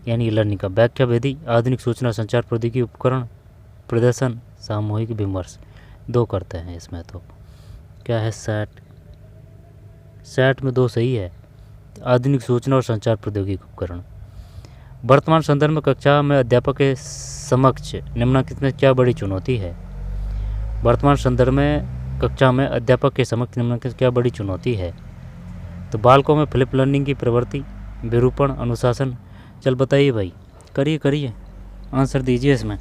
यानी लर्निंग का व्याख्या विधि, आधुनिक सूचना संचार प्रौद्योगिकी उपकरण, प्रदर्शन, सामूहिक विमर्श। 2 करते हैं इसमें, तो क्या है 60 में 2 सही है, आधुनिक सूचना और संचार प्रौद्योगिकी उपकरण। वर्तमान संदर्भ में कक्षा में अध्यापक के समक्ष निम्नलिखित में क्या बड़ी चुनौती है? वर्तमान संदर्भ में कक्षा में अध्यापक के समक्ष निम्नलिखित क्या बड़ी चुनौती है? तो बालकों में फ्लिप लर्निंग की प्रवृत्ति, विरूपण, अनुशासन। चल बताइए भाई, करिए आंसर दीजिए इसमें,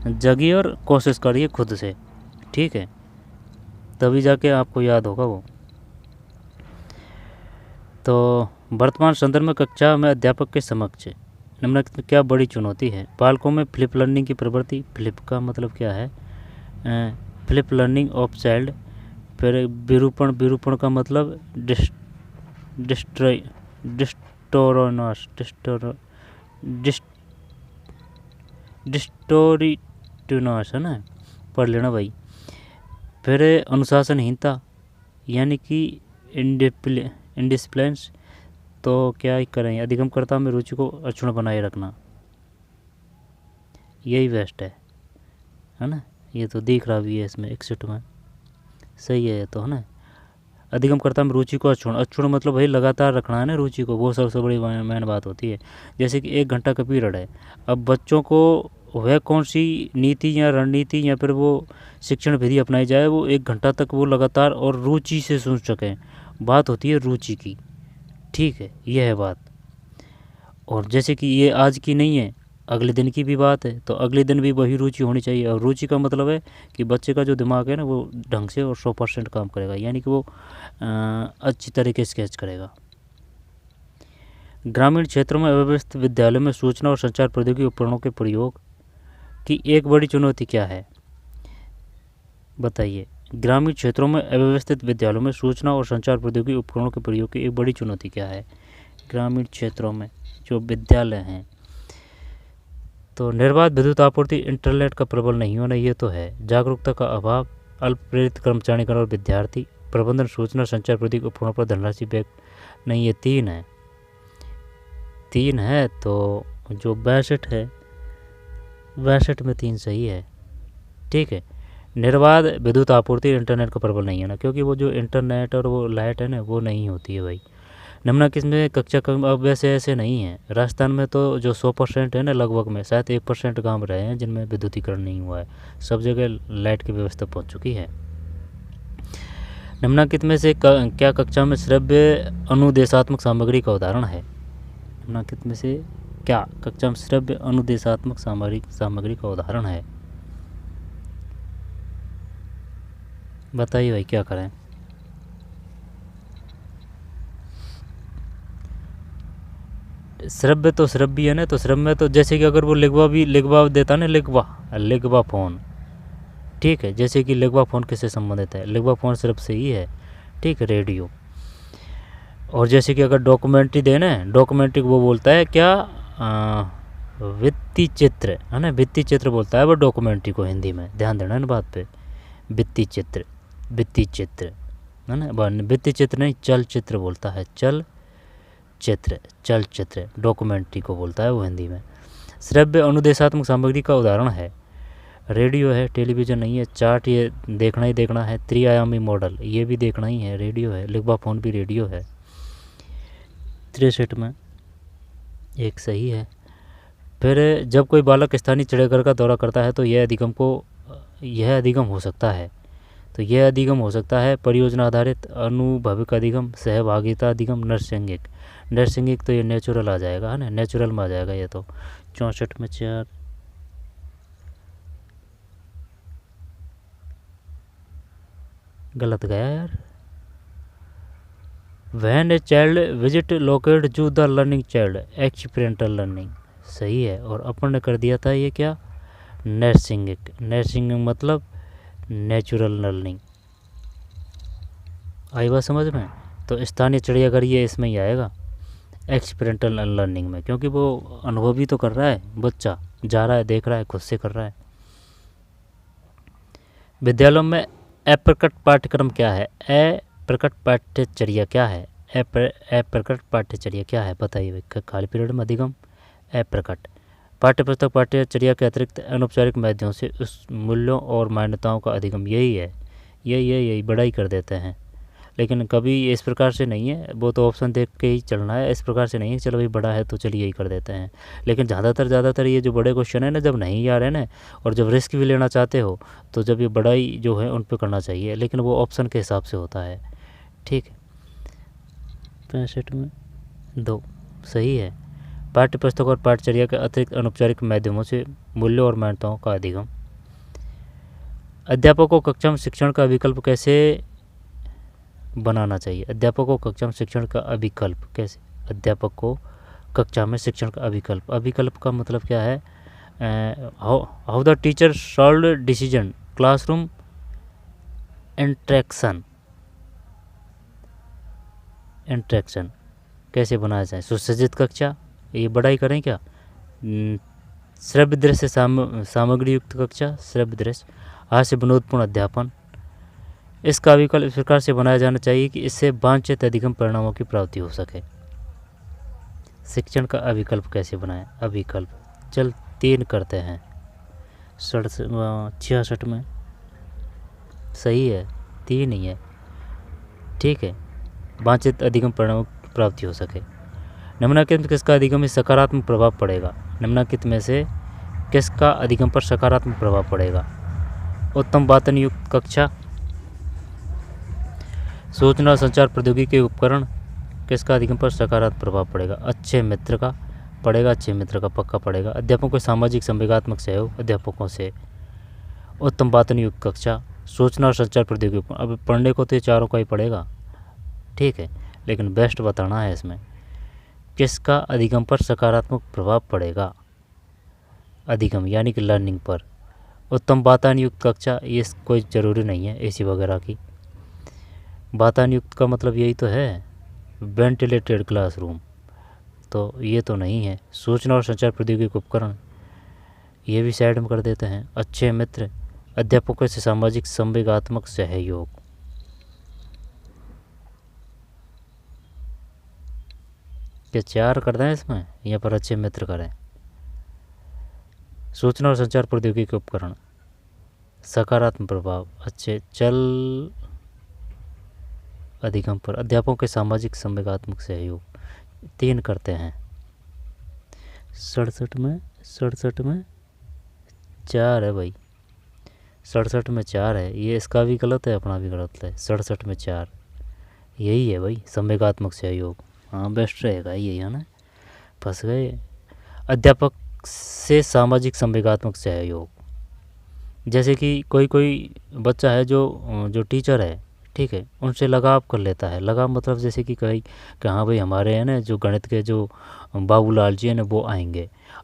जगिए और कोशिश करिए खुद से, ठीक है, तभी जाके आपको याद होगा वो। तो वर्तमान संदर्भ में कक्षा में अध्यापक के समक्ष निम्नलिखित में क्या बड़ी चुनौती है? बालकों में फ्लिप लर्निंग की प्रवृत्ति, फ्लिप का मतलब क्या है, फ्लिप लर्निंग ऑफ चाइल्ड। फिर विरूपण का मतलब डिस्टोरिटोनस है ना, पढ़ लेना भाई। फिर अनुशासनहीनता यानी कि इंडिसिप्लिन्स। तो क्या करें, अधिगमकर्ता में रुचि को अक्षुण्ण बनाए रखना, यही बेस्ट है ना। ये तो दिख रहा भी है इसमें 61 में, सही है ये तो, है ना। अधिगमकर्ता में रुचि को अक्षुण्ण मतलब भाई लगातार रखना है ना रुचि को, वो सबसे बड़ी मेन बात होती है। जैसे कि 1 घंटा का पीरियड है, अब बच्चों को वह कौन सी नीति या रणनीति या फिर वो शिक्षण विधि अपनाई जाए, वो 1 घंटा तक वो लगातार और रुचि से सुन सकें। बात होती है रुचि की, ठीक है, यह है बात। और जैसे कि ये आज की नहीं है, अगले दिन की भी बात है, तो अगले दिन भी वही रुचि होनी चाहिए। और रुचि का मतलब है कि बच्चे का जो दिमाग है ना वो ढंग से और 100% काम करेगा, यानी कि वो अच्छी तरीके से कैच करेगा। ग्रामीण क्षेत्रों में अव्यवस्थित विद्यालयों में सूचना और संचार प्रौद्योगिकी उपकरणों के प्रयोग की एक बड़ी चुनौती क्या है, बताइए। ग्रामीण क्षेत्रों में अव्यवस्थित विद्यालयों में सूचना और संचार प्रौद्योगिकी उपकरणों के प्रयोग की एक बड़ी चुनौती क्या है? ग्रामीण क्षेत्रों में जो विद्यालय हैं, तो निर्बाध विद्युत आपूर्ति, इंटरनेट का प्रबल नहीं होना, ये तो है। जागरूकता का अभाव, अल्प प्रेरित कर्मचारीगण और विद्यार्थी, प्रबंधन, सूचना संचार प्रौद्योगिकी उपकरणों पर धनराशि बैक नहीं, ये 3 है। 3 है तो जो 62 है, 62 में 3 सही है। ठीक है। निर्बाध विद्युत आपूर्ति, इंटरनेट का प्रबल नहीं होना, क्योंकि वो जो इंटरनेट और वो लाइट है ना, वो नहीं होती है भाई। निम्नलिखित में कक्षा कम, अब वैसे ऐसे नहीं है। राजस्थान में तो जो 100% है ना, लगभग में शायद 1% गांव रहे हैं जिनमें विद्युतीकरण नहीं हुआ है। सब जगह लाइट की व्यवस्था पहुंच चुकी है। निम्नलिखित में से क्या कक्षा में श्रव्य अनुदेशात्मक सामग्री का उदाहरण है? निम्नलिखित में से क्या कक्षा में श्रव्य अनुदेशात्मक सामग्री का उदाहरण है? बताइए भाई, क्या करें? श्रव्य तो श्रव्य है ना, तो श्रव्य तो जैसे कि अगर वो लिखवा देता ना, लिखवा फ़ोन, ठीक है। जैसे कि लिखवा फ़ोन किससे संबंधित है? लिखवा फ़ोन श्रव्य से ही है, ठीक है, रेडियो। और जैसे कि अगर डॉक्यूमेंट्री देना, डॉक्यूमेंट्री वो बोलता है क्या, भित्ति चित्र है ना, भित्ति चित्र बोलता है वो डॉक्यूमेंट्री को हिंदी में। ध्यान देना इन बात पे। भित्ति चित्र है ना, भित्ति चित्र नहीं, चलचित्र बोलता है। चलचित्र डॉक्यूमेंट्री को बोलता है वो हिंदी में। श्रव्य अनुदेशात्मक सामग्री का उदाहरण है रेडियो है, टेलीविज़न नहीं है। चार्ट ये देखना ही देखना है। त्रिआयामी मॉडल ये भी देखना ही है, रेडियो है। लिखवा फ़ोन भी रेडियो है। 63 में एक सही है। फिर जब कोई बालक स्थानीय चिड़ियाघर का दौरा करता है तो यह अधिगम हो सकता है। तो यह अधिगम हो सकता है परियोजना आधारित, अनुभविक अधिगम, सहभागिता अधिगम, नरसिंगिक तो ये नेचुरल आ जाएगा, है ना, नेचुरल में आ जाएगा ये तो। 64 में 4 गलत गया यार। When a child visit locate जू द लर्निंग चाइल्ड, एक्सपीरियंटल लर्निंग सही है। और अपन ने कर दिया था ये क्या, नरसिंगिक मतलब नेचुरल लर्निंग। आई बात समझ में? तो स्थानीय चिड़ियाघर ये इसमें ही आएगा, एक्सपीरियंटल लर्निंग में, क्योंकि वो अनुभवी तो कर रहा है बच्चा, जा रहा है, देख रहा है, खुद से कर रहा है। विद्यालयों में अप्रकट पाठ्यक्रम क्या है? अप्रकट पाठ्यचर्या क्या है? अप्रकट पाठ्यचर्या क्या है? बताइए। खाली पीरियड में अधिगम अप्रकट पाठ्यपुस्तक पाठ्यचर्या के अतिरिक्त अनौपचारिक माध्यमों से उस मूल्यों और मान्यताओं का अधिगम, यही है। यही बड़ा ही कर देते हैं। लेकिन कभी इस प्रकार से नहीं है, वो तो ऑप्शन देख के ही चलना है। इस प्रकार से नहीं है चलो भाई बड़ा है तो चलिए यही कर देते हैं। लेकिन ज़्यादातर ये जो बड़े क्वेश्चन है ना, जब नहीं आ रहे ना और जब रिस्क भी लेना चाहते हो तो जब ये बड़ा ही जो है उन पर करना चाहिए, लेकिन वो ऑप्शन के हिसाब से होता है। ठीक है। 65 में 2 सही है। पाठ्यपुस्तक और पाठ्यचर्या के अतिरिक्त अनौपचारिक माध्यमों से मूल्यों और मान्यताओं का अधिगम। अध्यापक को कक्षा में शिक्षण का विकल्प कैसे बनाना चाहिए? अध्यापक को कक्षा में शिक्षण का अविकल्प कैसे? अध्यापक को कक्षा में शिक्षण का अविकल्प का मतलब क्या है? How the teacher solve decision, classroom interaction कैसे बनाया जाए? सुसज्जित कक्षा, ये बड़ा ही करें क्या? श्रव्य दृश्य सामग्री युक्त कक्षा, श्रव्य दृश्य, हास्य विनोदपूर्ण अध्यापन। इसका विकल्प इस प्रकार से बनाया जाना चाहिए कि इससे वांछित अधिगम परिणामों की प्राप्ति हो सके। शिक्षण का अविकल्प कैसे बनाएं? अविकल्प चल 3 करते हैं। 66 में सही है, 3 ही है। ठीक है। वांछित अधिगम परिणामों की प्राप्ति हो सके। निम्नलिखित में किसका अधिगम में सकारात्मक प्रभाव पड़ेगा? निम्नलिखित में से किसका अधिगम पर सकारात्मक प्रभाव पड़ेगा? उत्तम वातावरण युक्त कक्षा, सूचना और संचार प्रौद्योगिकी के उपकरण, किसका अधिगम पर सकारात्मक प्रभाव पड़ेगा? अच्छे मित्र का पड़ेगा, अच्छे मित्र का पक्का पड़ेगा। अध्यापकों को सामाजिक संवेगात्मक सहयोग अध्यापकों से। उत्तम वातावरण युक्त कक्षा, सूचना और संचार प्रौद्योगिकी। अब पढ़ने को तो ये चारों का ही पड़ेगा, ठीक है, लेकिन बेस्ट बताना है इसमें किसका अधिगम पर सकारात्मक प्रभाव पड़ेगा। अधिगम यानी कि लर्निंग पर। उत्तम वातावरण युक्त कक्षा, ये कोई ज़रूरी नहीं है एसी वगैरह की। वातावरण युक्त का मतलब यही तो है, वेंटिलेटेड क्लासरूम, तो ये तो नहीं है। सूचना और संचार प्रौद्योगिकी उपकरण, ये भी साइड में कर देते हैं। अच्छे मित्र, अध्यापकों से सामाजिक संवेगात्मक सहयोग, क्या 4 कर दें इसमें, यहाँ पर अच्छे मित्र करें। सूचना और संचार प्रौद्योगिकी उपकरण, सकारात्मक प्रभाव, अच्छे चल अधिगम पर, अध्यापकों के सामाजिक संवेगात्मक सहयोग, 3 करते हैं। 67 में 4 है भाई, 67 में 4 है, ये इसका भी गलत है, अपना भी गलत है। 67 में 4 यही है भाई, संवेगात्मक सहयोग। हाँ बेस्ट रहेगा यही, है ना, फंस गए। अध्यापक से सामाजिक संवेगात्मक सहयोग, जैसे कि कोई कोई बच्चा है जो जो टीचर है, ठीक है, उनसे लगाव कर लेता है। लगाव मतलब जैसे कि कहीं कि हाँ भाई हमारे है ना जो गणित के जो बाबूलाल जी हैं ना वो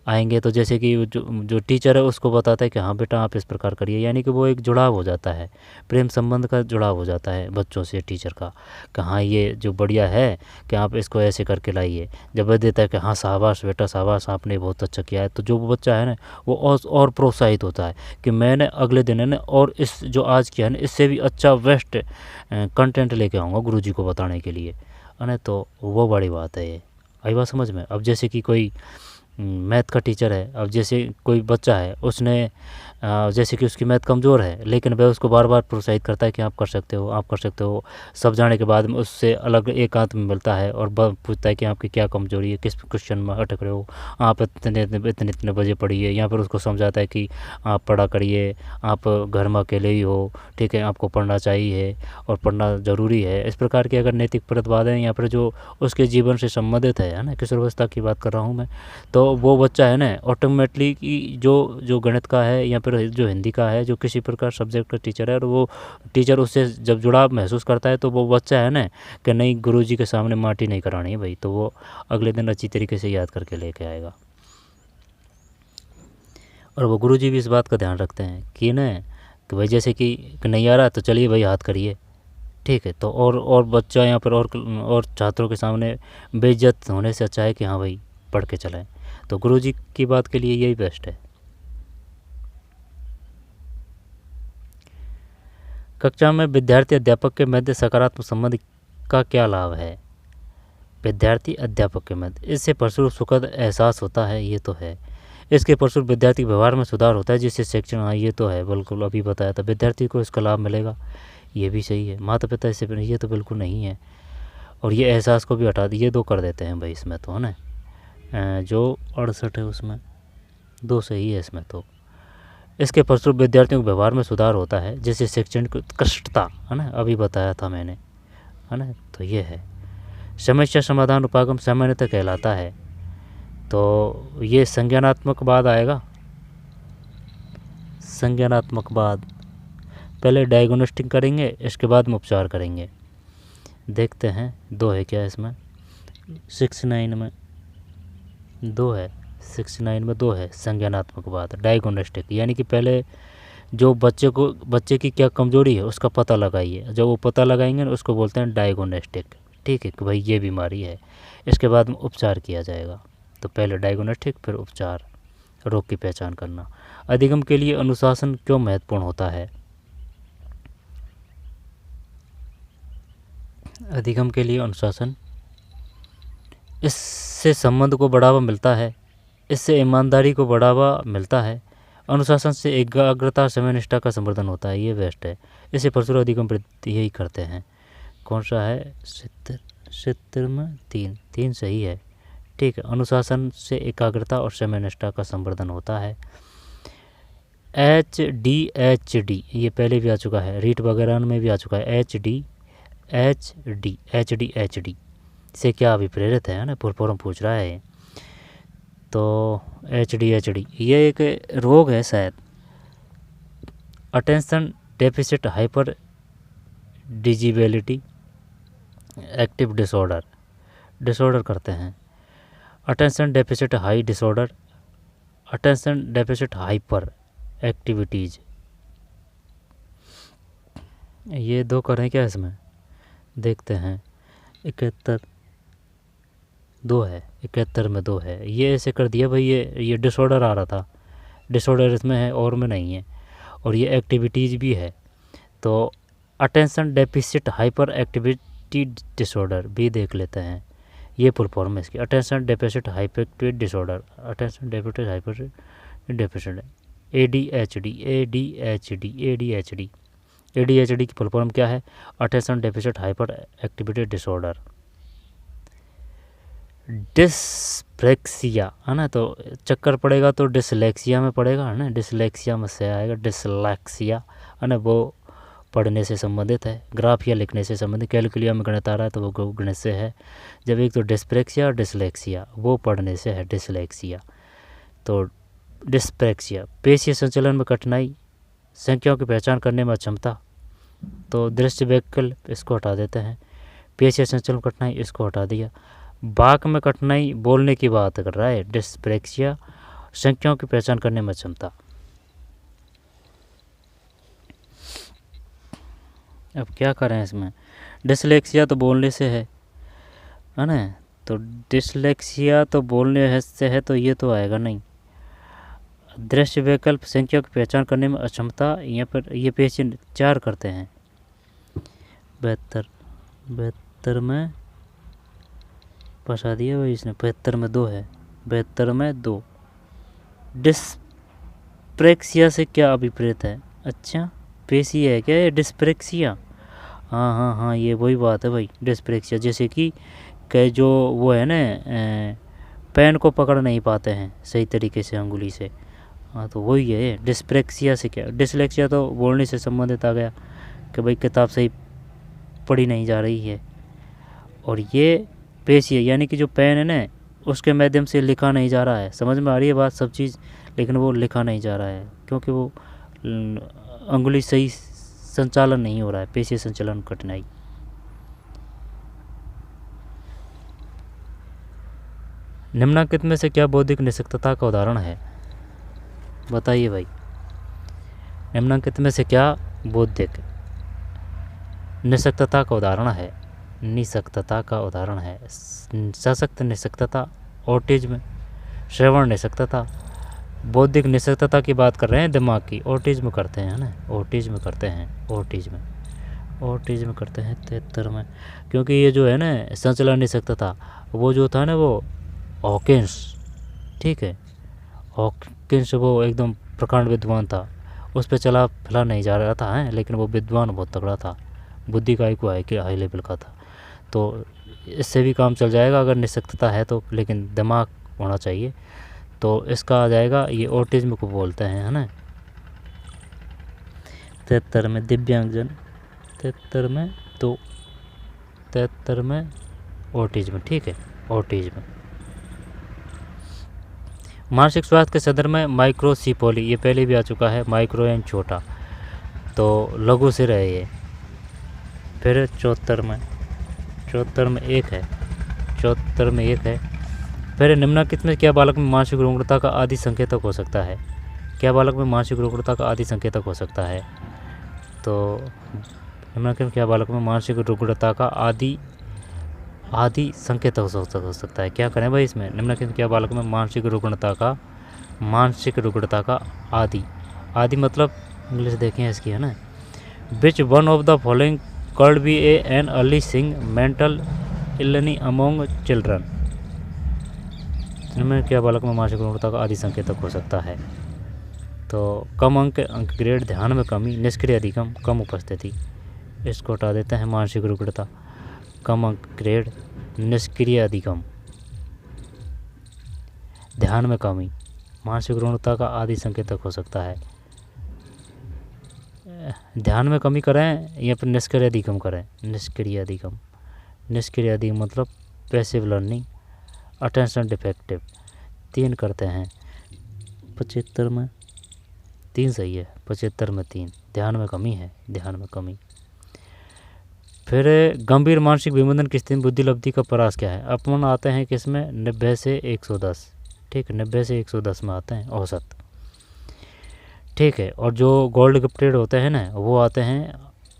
आएंगे तो जैसे कि जो जो टीचर है उसको बताता है कि हाँ बेटा आप इस प्रकार करिए, यानी कि वो एक जुड़ाव हो जाता है, प्रेम संबंध का जुड़ाव हो जाता है बच्चों से टीचर का, कि हाँ ये जो बढ़िया है कि आप इसको ऐसे करके लाइए। जब वह देता है कि हाँ शाबाश बेटा शाबाश आपने बहुत अच्छा किया है, तो जो बच्चा है ना वो और प्रोत्साहित होता है कि मैंने अगले दिन है ना और इस जो आज किया है ना इससे भी अच्छा बेस्ट कंटेंट लेके आऊँगा गुरुजी को बताने के लिए, है ना। तो वो बड़ी बात है ये, आई बात समझ में। अब जैसे कि कोई मैथ का टीचर है, अब जैसे कोई बच्चा है उसने जैसे कि उसकी मैथ कमज़ोर है, लेकिन वह उसको बार बार प्रोत्साहित करता है कि आप कर सकते हो आप कर सकते हो। सब जाने के बाद में उससे अलग एकांत में मिलता है और पूछता है कि आपकी क्या कमजोरी है, किस क्वेश्चन में अटक रहे हो, आप इतने इतने बजे पढ़िए, यहाँ पर उसको समझाता है कि आप पढ़ा करिए, आप घर में अकेले ही हो, ठीक है, आपको पढ़ना चाहिए और पढ़ना ज़रूरी है। इस प्रकार के अगर नैतिक प्रतिपादन यहाँ पर जो उसके जीवन से संबंधित है ना, किशोरावस्था की बात कर रहा हूँ मैं, तो वो बच्चा है ना ऑटोमेटिकली कि जो गणित का है या फिर जो हिंदी का है, जो किसी प्रकार सब्जेक्ट का टीचर है, और वो टीचर उससे जब जुड़ाव महसूस करता है तो वो बच्चा है ना कि नहीं गुरुजी के सामने माटी नहीं करानी है भाई, तो वो अगले दिन अच्छी तरीके से याद करके लेके आएगा। और वो गुरुजी भी इस बात का ध्यान रखते हैं कि ना कि भाई जैसे कि नहीं आ रहा तो चलिए भाई हाथ करिए, ठीक है। तो और बच्चा यहाँ पर और छात्रों के सामने बेइज्जत होने से अच्छा है कि हाँ भाई पढ़ के चलाएं। तो गुरुजी की बात के लिए यही बेस्ट है। कक्षा में विद्यार्थी अध्यापक के मध्य सकारात्मक संबंध का क्या लाभ है? विद्यार्थी अध्यापक के मध्य इससे परस्पर सुखद एहसास होता है, ये तो है। इसके परस्पर विद्यार्थी व्यवहार में सुधार होता है जिससे शिक्षण, हाँ ये तो है, बिल्कुल अभी बताया था, विद्यार्थी को इसका लाभ मिलेगा, ये भी सही है। माता पिता इससे ये तो बिल्कुल नहीं है। और ये एहसास को भी हटा दिए, ये 2 कर देते हैं भाई इसमें तो, है ना। जो 68 है उसमें 2 सही है इसमें तो। इसके फलस्वरूप विद्यार्थियों के व्यवहार में सुधार होता है जिससे शिक्षण की उत्कृष्टता, है ना, अभी बताया था मैंने, है ना। तो ये है समस्या समाधान उपागम सामान्यतः कहलाता है। तो ये संज्ञानात्मक आएगा। संज्ञानात्मक पहले डायग्नोस्टिक करेंगे, इसके बाद में उपचार करेंगे। देखते हैं 2 है क्या इसमें, 69 में 2 है, 69 में 2 है संज्ञानात्मक डायग्नोस्टिक, यानी कि पहले जो बच्चे की क्या कमजोरी है उसका पता लगाइए, जब वो पता लगाएंगे ना उसको बोलते हैं डायग्नोस्टिक, ठीक है, कि भाई ये बीमारी है, इसके बाद में उपचार किया जाएगा। तो पहले डायग्नोस्टिक फिर उपचार, रोग की पहचान करना। अधिगम के लिए अनुशासन क्यों महत्वपूर्ण होता है? अधिगम के लिए अनुशासन, इससे संबंध को बढ़ावा मिलता है, इससे ईमानदारी को बढ़ावा मिलता है, अनुशासन से एकाग्रता समय निष्ठा का संवर्धन होता है, ये बेस्ट है। इससे परस्पर अधिगम यही करते हैं। कौन सा है? 70 में 3 सही है, ठीक है। अनुशासन से एकाग्रता और समय निष्ठा का संवर्धन होता है। HD ये पहले भी आ चुका है, रीट वगैरह में भी आ चुका है। HD से क्या अभिप्रेरित है ना, फॉर्म पूछ रहा है। तो HD ये एक रोग है शायद, attention deficit hyper disability active disorder करते हैं। Attention deficit high disorder, attention deficit hyper activities, ये 2 करें क्या इसमें? देखते हैं 71 2 है, 71 में 2 है, ये ऐसे कर दिया भाई, ये डिसऑर्डर आ रहा था, डिसऑर्डर इसमें है और में नहीं है। और ये एक्टिविटीज़ भी है। तो attention deficit hyper activity disorder भी देख लेते हैं। ये फुल फॉर्म है इसकी, attention deficit hyper activity disorder, attention deficit hyper deficit, ADHD ADHD ADHD ADHD की फुल फॉर्म क्या है? Attention deficit hyper activity disorder. Dyspraxia है ना, तो चक्कर पड़ेगा तो डिसलेक्सिया में पड़ेगा है ना, डिसलेक्सिया में से आएगा डिसलेक्सिया है ना, वो पढ़ने से संबंधित है, ग्राफ या लिखने से संबंधित। कैलकुलिया में गणित आ रहा है तो वो गणित से है। जब एक तो डिस्प्रेक्सिया और डिसलेक्सिया वो पढ़ने से है, डिसलेक्सिया। तो डिस्प्रेक्सिया पेशीय संचलन में कठिनाई, संख्याओं की पहचान करने में अक्षमता, तो दृष्टि वैकल्प इसको हटा देते हैं। पेशीय संचलन में कठिनाई इसको हटा दिया। वाक में कठिनाई बोलने की बात कर रहा है, डिस्प्रेक्सिया संख्याओं की पहचान करने में अक्षमता। अब क्या करें इसमें? डिसलेक्सिया तो बोलने से है ना, तो डिसलेक्सिया तो बोलने से है तो ये तो आएगा नहीं। दृश्य वैकल्प संख्या की पहचान करने में अक्षमता, यहाँ पर ये पेज 4 करते हैं। 72 में फंसा दिया भाई इसने, 75 में 2 है, 72 में 2। डिस्प्रेक्सिया से क्या अभिप्रेत है? अच्छा पेशी है क्या ये डिस्प्रेक्सिया? हाँ ये वही बात है भाई, डिस्प्रेक्सिया। जैसे कि जो वो है ना, पेन को पकड़ नहीं पाते हैं सही तरीके से अंगुली से, हाँ तो वही है डिस्प्रेक्सिया से क्या। डिसलेक्सिया तो बोलने से संबंधित आ गया कि भाई किताब सही पढ़ी नहीं जा रही है। और ये पेशी है यानी कि जो पेन है ना उसके माध्यम से लिखा नहीं जा रहा है। समझ में आ रही है बात सब चीज़, लेकिन वो लिखा नहीं जा रहा है क्योंकि वो अंगुली सही संचालन नहीं हो रहा है, पेशी संचालन कठिनाई। निम्नलिखित में से क्या बौद्धिक निष्क्रियता का उदाहरण है? बताइए भाई, निम्नलिखित में से क्या बौद्धिक निष्क्रियता का उदाहरण है? निष्क्रियता का उदाहरण है सशक्त निष्क्रियता, ऑटिज्म, श्रवण निष्क्रियता। बौद्धिक निष्क्रियता की बात कर रहे हैं, दिमाग की। ऑटिज्म करते हैं ना, ऑटिज्म करते हैं, ऑटिज्म करते हैं 73 में। क्योंकि ये जो है ना संचलन निष्क्रियता, वो जो था ना वो हॉकिंस, ठीक है, हॉकिंस वो एकदम प्रकांड विद्वान था, उस पर चला फिला नहीं जा रहा था है, लेकिन वो विद्वान बहुत तगड़ा था, बुद्धि का को हाई लेवल का था। तो इससे भी काम चल जाएगा अगर निष्क्रियता है तो, लेकिन दिमाग होना चाहिए। तो इसका आ जाएगा, ये ऑटिज्म को बोलते हैं है ना। 73 में दिव्यांगजन, 73 में 2, 73 में ऑटिज्म, ठीक है, ऑटिज्म। मानसिक स्वास्थ्य के संदर्भ में माइक्रोसिपोली, ये पहले भी आ चुका है, माइक्रो यानी छोटा, तो लघु से रहे ये। फिर 74 में 1 है, 74 में 1 है। फिर निम्नलिखित में क्या बालक में मानसिक रुग्णता का आदि संकेतक हो सकता है? क्या बालक में मानसिक रुग्णता का आदि संकेतक हो सकता है? तो निम्नलिखित में क्या बालक में मानसिक रुग्णता का आदि संकेतक हो सकता है? क्या करें भाई इसमें? निम्नलिखित में क्या बालक में मानसिक रुग्णता का आदि मतलब इंग्लिश देखें इसकी है ना। Which one of the following could be an early sign mental illness among children? इनमें क्या बालक में मानसिक रुग्णता का आदि संकेतक हो सकता है? तो कम अंक ग्रेड, ध्यान में कमी, निष्क्रिय अधिगम, कम उपस्थिति, इसको हटा देते हैं। मानसिक रुग्णता, कम अंक ग्रेड, निष्क्रिय अधिगम, ध्यान में कमी, मानसिक रुग्णता का आदि संकेतक हो सकता है। ध्यान में कमी करें या फिर निष्क्रिय अधिगम करें? निष्क्रिय अधिगम मतलब पैसिव लर्निंग, अटेंशन डिफेक्टिव। 3 करते हैं, 75 में 3 सही है, 75 में 3, ध्यान में कमी है, ध्यान में कमी। फिर गंभीर मानसिक विमोचन की स्थिति बुद्धि लब्धि का परास क्या है? अपन आते हैं किसमें? 90 से 110, ठीक है, 90 से 110 में आते हैं औसत, ठीक है। और जो गोल्ड गिफ्टेड होते हैं ना वो आते हैं,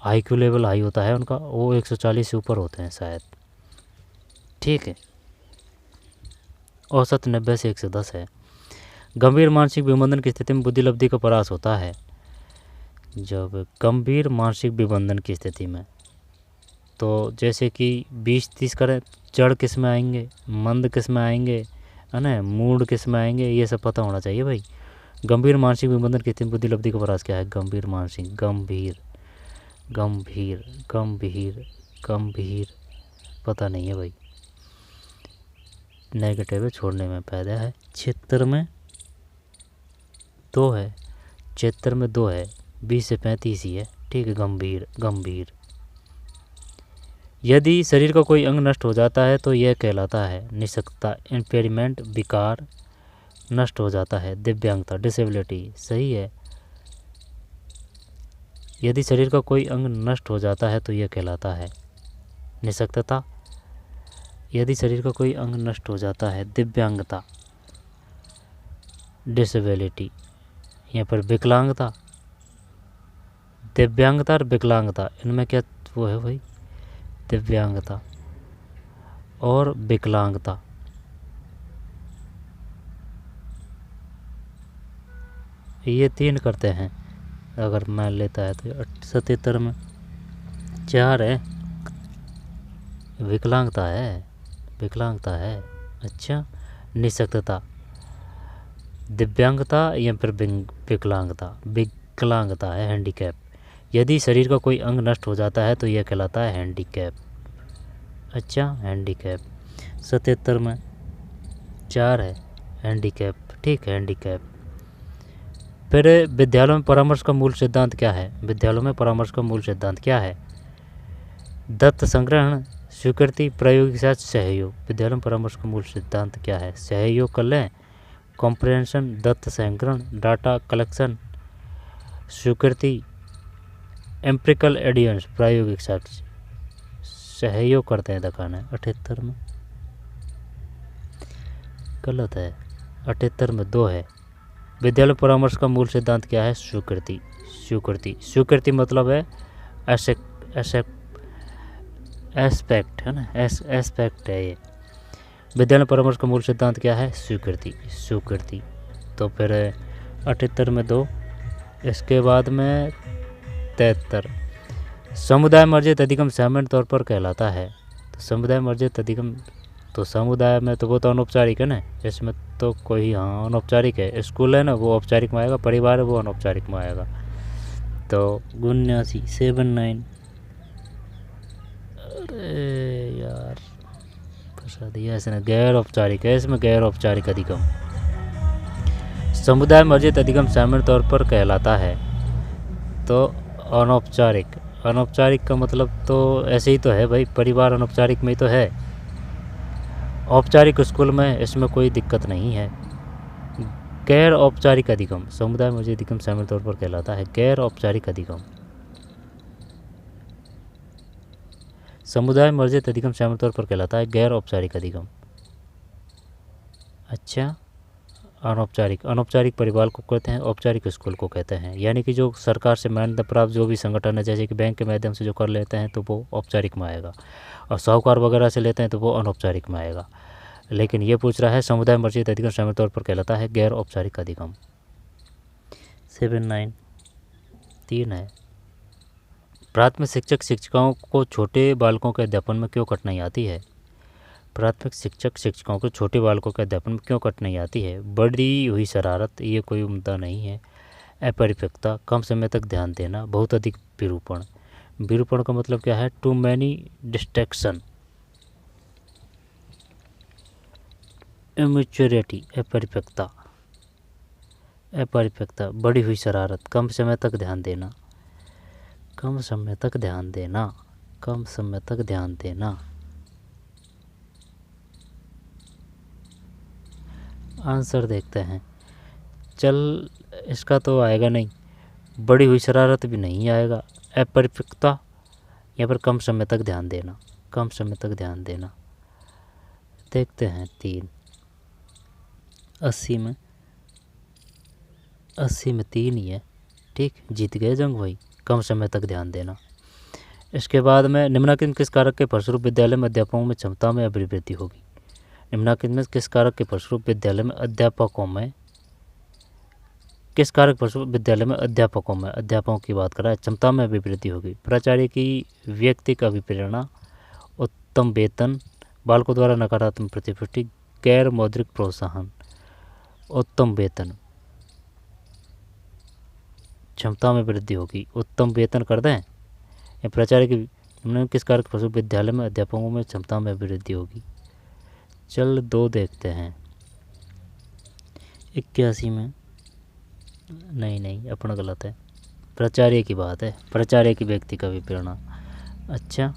IQ लेवल हाई होता है उनका, वो 140 से ऊपर होते हैं शायद, ठीक है। औसत 90 से 110 है। गंभीर मानसिक विबंधन की स्थिति में बुद्धि लब्धि का परास होता है। जब गंभीर मानसिक विबंधन की स्थिति में, तो जैसे कि 20-30 करें, जड़ किस में आएंगे, मंद किस में आएंगे, है ना, मूड किस में आएंगे, ये सब पता होना चाहिए भाई। गंभीर मानसिक विबंधन की स्थिति में बुद्धि लब्धि का परास क्या है? गंभीर मानसिक, गंभीर गंभीर गंभीर गंभीर पता नहीं है भाई। नेगेटिव है, छोड़ने में फायदा है। क्षेत्र में 2 है, क्षेत्र में 2 है, 20 से 35 ही है, ठीक है। गंभीर गंभीर। यदि शरीर का कोई अंग नष्ट हो जाता है तो यह कहलाता है निशक्तता, इम्पेयरमेंट, विकार, नष्ट हो जाता है, दिव्यांगता, डिसेबिलिटी। सही है। यदि शरीर का कोई अंग नष्ट हो जाता है तो यह कहलाता है निशक्तता। यदि शरीर का कोई अंग नष्ट हो जाता है, दिव्यांगता, डिसेबिलिटी, यहाँ पर विकलांगता। दिव्यांगता और विकलांगता, इनमें क्या वो है भाई? दिव्यांगता और विकलांगता। ये 3 करते हैं अगर मान लेता है तो। 77 में 4 है, विकलांगता है, विकलांगता है। अच्छा, निशक्तता, दिव्यांगता या फिर विकलांगता। विकलांगता है, हैंडीकैप। यदि शरीर का कोई अंग नष्ट हो जाता है तो यह कहलाता है हैंडीकैप। अच्छा, हैंडीकैप। 77 में 4 है, हैंडीकैप, ठीक है, हैंडीकैप। फिर विद्यालयों में परामर्श का मूल सिद्धांत क्या है? विद्यालयों में परामर्श का मूल सिद्धांत क्या है? दत्त संग्रहण, स्वीकृति, प्रायोगिक साथ, सहयोग। विद्यालयों में परामर्श का मूल सिद्धांत क्या है? सहयोग कर लें, कॉम्प्रिहेंशन, दत्त संग्रहण, डाटा कलेक्शन, स्वीकृति, एम्पिरिकल एविडेंस, प्रायोगिक साक्ष्य। सहयोग करते हैं दिखाना है। 78 में गलत है, 78 में 2 है। विद्यालय परामर्श का मूल सिद्धांत क्या है? स्वीकृति। स्वीकृति, स्वीकृति मतलब है एस्पेक्ट, है ना, एस्पेक्ट है ये। विद्यालय परामर्श का मूल सिद्धांत क्या है? स्वीकृति, स्वीकृति। तो फिर 78 में 2। इसके बाद में 73, समुदाय मर्जित अधिगम सामान्य तौर पर कहलाता है। तो समुदाय मर्जित अधिगम, तो समुदाय में तो वो तो अनौपचारिक है ना, इसमें तो कोई, हाँ, अनौपचारिक है। स्कूल है ना, वो औपचारिक में आएगा, परिवार है वो अनौपचारिक में आएगा। तो 79, 79। अरे यार फंसा दिया इसने, गैर औपचारिक है इसमें, गैर औपचारिक अधिगम। समुदाय मर्जित अधिगम सामान्य तौर पर कहलाता है, तो अनौपचारिक। अनौपचारिक का मतलब तो ऐसे ही तो है भाई, परिवार अनौपचारिक में ही तो है। औपचारिक स्कूल में इसमें कोई दिक्कत नहीं है। गैर औपचारिक अधिगम, समुदाय मर्जित अधिगम सामान्य तौर पर कहलाता है गैर औपचारिक अधिगम। समुदाय मर्जित अधिगम सामान्य तौर पर कहलाता है गैर औपचारिक अधिगम। अच्छा, अनौपचारिक, अनौपचारिक परिवार को कहते हैं, औपचारिक स्कूल को कहते हैं। यानी कि जो सरकार से मान्यता प्राप्त जो भी संगठन है, जैसे कि बैंक के माध्यम से जो कर लेते हैं तो वो औपचारिक में आएगा, और साहूकार वगैरह से लेते हैं तो वो अनौपचारिक में आएगा। लेकिन ये पूछ रहा है समुदाय मर्जित अधिगम सामान्य तौर पर कहलाता है गैर औपचारिक अधिगम। 79, 3 है। प्राथमिक शिक्षक शिक्षिकाओं को छोटे बालकों के अध्यापन में क्यों कठिनाई आती है? प्राथमिक शिक्षक शिक्षिकाओं को छोटे बालकों के अध्यापन में क्यों कठिनाई आती है? बढ़ी हुई शरारत, ये कोई मुद्दा नहीं है। अपरिपक्वता, कम समय तक ध्यान देना, बहुत अधिक विरूपण। विरूपण का मतलब क्या है? Too many distraction. इमेच्योरिटी, अपरिपक्वता, अपरिपक्वता, बढ़ी हुई शरारत, कम समय तक ध्यान देना, कम समय तक ध्यान देना, कम समय तक ध्यान देना। आंसर देखते हैं। चल, इसका तो आएगा नहीं, बढ़ी हुई शरारत भी नहीं आएगा, अपरिपक्वता, या फिर कम समय तक ध्यान देना, कम समय तक ध्यान देना। देखते हैं 3। 80 में 3 ही है, ठीक, जीत गए जंग भाई, कम समय तक ध्यान देना। इसके बाद में निम्नलिखित किस कारक के फलस्वरूप विद्यालय में अध्यापकों में क्षमता में अभिवृद्धि होगी? निम्नलिखित में किस कारक के फलस्वरूप विद्यालय में अध्यापकों में किस कारक फलस्वरूप विद्यालय में अध्यापकों की बात कर रहा है, क्षमता में अभिवृद्धि होगी। प्राचार्य की व्यक्तिगत अभिप्रेरणा, उत्तम वेतन, बालकों द्वारा नकारात्मक प्रतिपुष्टि, गैर मौद्रिक प्रोत्साहन। उत्तम वेतन, क्षमता में वृद्धि होगी, उत्तम वेतन कर दें। या प्राचार्य की किस कारक फलस्वरूप विद्यालय में अध्यापकों में क्षमता में वृद्धि होगी। चल 2 देखते हैं। 81 में नहीं अपना गलत है, प्राचार्य की बात है, प्राचार्य की व्यक्ति का अभिप्रेरणा। अच्छा,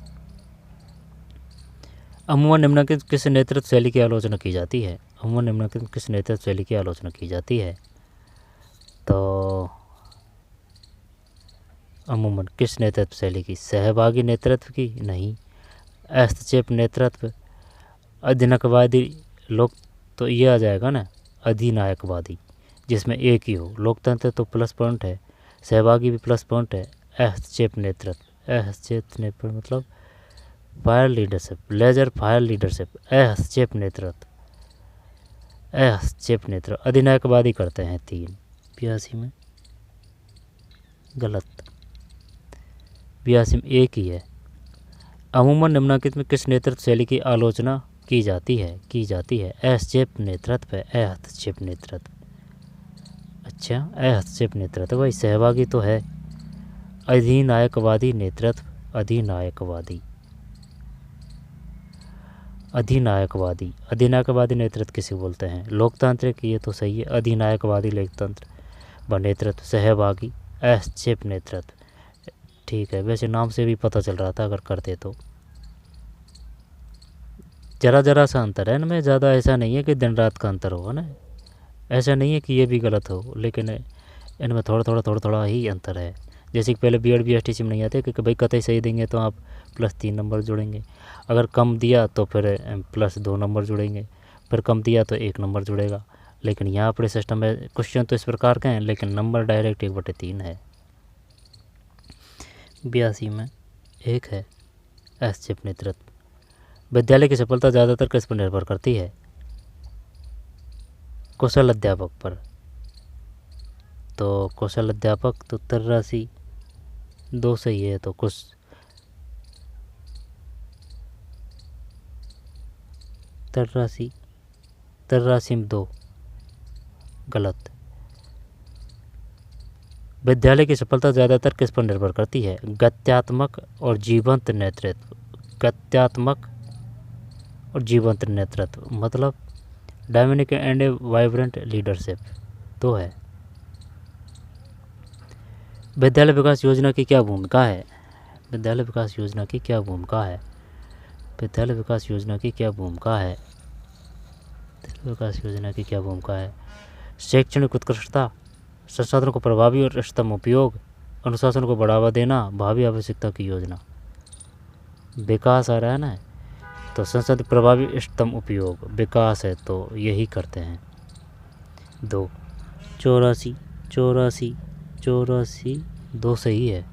अमूमन निम्नलिखित किस नेतृत्व शैली की आलोचना की जाती है। अमूमन निम्नलिखित किस नेतृत्व शैली की आलोचना की जाती है। तो अमूमन किस नेतृत्व शैली की, सहभागी नेतृत्व की, नहीं। हस्तक्षेप नेतृत्व, अधिनायकवादी लोक, तो ये आ जाएगा ना अधिनायकवादी, जिसमें एक ही हो। लोकतंत्र तो प्लस पॉइंट है, सहभागी भी प्लस पॉइंट है। हस्तक्षेप नेतृत्व मतलब faire leadership, laissez faire leadership, हस्तक्षेप नेतृत्व, अधिनायकवादी करते हैं 3। 82 में गलत, 82 में एक ही है। अमूमन निम्नलिखित में किस नेतृत्व शैली की आलोचना की जाती है। हस्तक्षेप नेतृत्व, हस्तक्षेप नेतृत्व। अच्छा, हस्तक्षेप नेतृत्व भाई सहभागी तो है। अधिनायकवादी नेतृत्व, अधिनायकवादी नेतृत्व किसे बोलते हैं। लोकतांत्रिक, ये तो सही है। अधिनायकवादी लोकतंत्र व नेतृत्व, सहभागी, हस्तक्षेप नेतृत्व। ठीक है, वैसे नाम से भी पता चल रहा था अगर करते तो। जरा सा अंतर है इनमें, ज़्यादा ऐसा नहीं है कि दिन रात का अंतर होगा ना, ऐसा नहीं है कि ये भी गलत हो, लेकिन इनमें थोड़ा ही अंतर है। जैसे कि पहले BEd BSTC में नहीं आते कि भाई कतई सही देंगे तो आप +3 नंबर जुड़ेंगे, अगर कम दिया तो फिर +2 नंबर जुड़ेंगे, फिर कम दिया तो 1 नंबर जुड़ेगा। लेकिन यहाँ अपने सिस्टम में क्वेश्चन तो इस प्रकार के हैं, लेकिन नंबर डायरेक्ट 1/3 है। 82 में एक है हस्तक्षेप नेतृत्व। विद्यालय की सफलता ज़्यादातर किस पर निर्भर करती है। कुशल अध्यापक पर। तो कुशल अध्यापक तो 83 2 सही है, तो कुछ 83 में 2 गलत। विद्यालय की सफलता ज़्यादातर किस पर निर्भर करती है। गत्यात्मक और जीवंत नेतृत्व, गत्यात्मक और जीवंत नेतृत्व मतलब dynamic and A vibrant leadership तो है। विद्यालय विकास योजना की क्या भूमिका है। विद्यालय विकास योजना की क्या भूमिका है। विद्यालय विकास योजना की क्या भूमिका है। विकास योजना की क्या भूमिका है। शैक्षणिक उत्कृष्टता, संसाधनों को प्रभावी और इष्टतम उपयोग, अनुशासन को बढ़ावा देना, भावी आवश्यकता की योजना। विकास आ रहा है ना, तो संसाधन प्रभावी इष्टतम उपयोग विकास है, तो यही करते हैं। 2 84 2 सही है।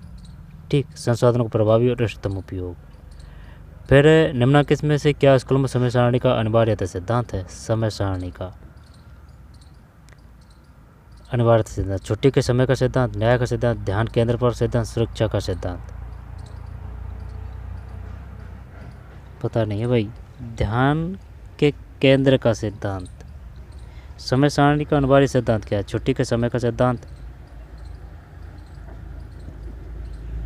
ठीक, संसाधनों को प्रभावी और इष्टतम उपयोग। फिर निम्नलिखित में से क्या स्कूल में समय सारणी का अनिवार्यता सिद्धांत है। समय सारणी का अनिवार्यता सिद्धांत, छुट्टी के समय का सिद्धांत, न्याय का सिद्धांत, ध्यान केंद्र पर सिद्धांत, सुरक्षा का सिद्धांत। पता नहीं है भाई, ध्यान के केंद्र का सिद्धांत। समय सारणी का अनिवार्य सिद्धांत क्या है। छुट्टी के समय का सिद्धांत।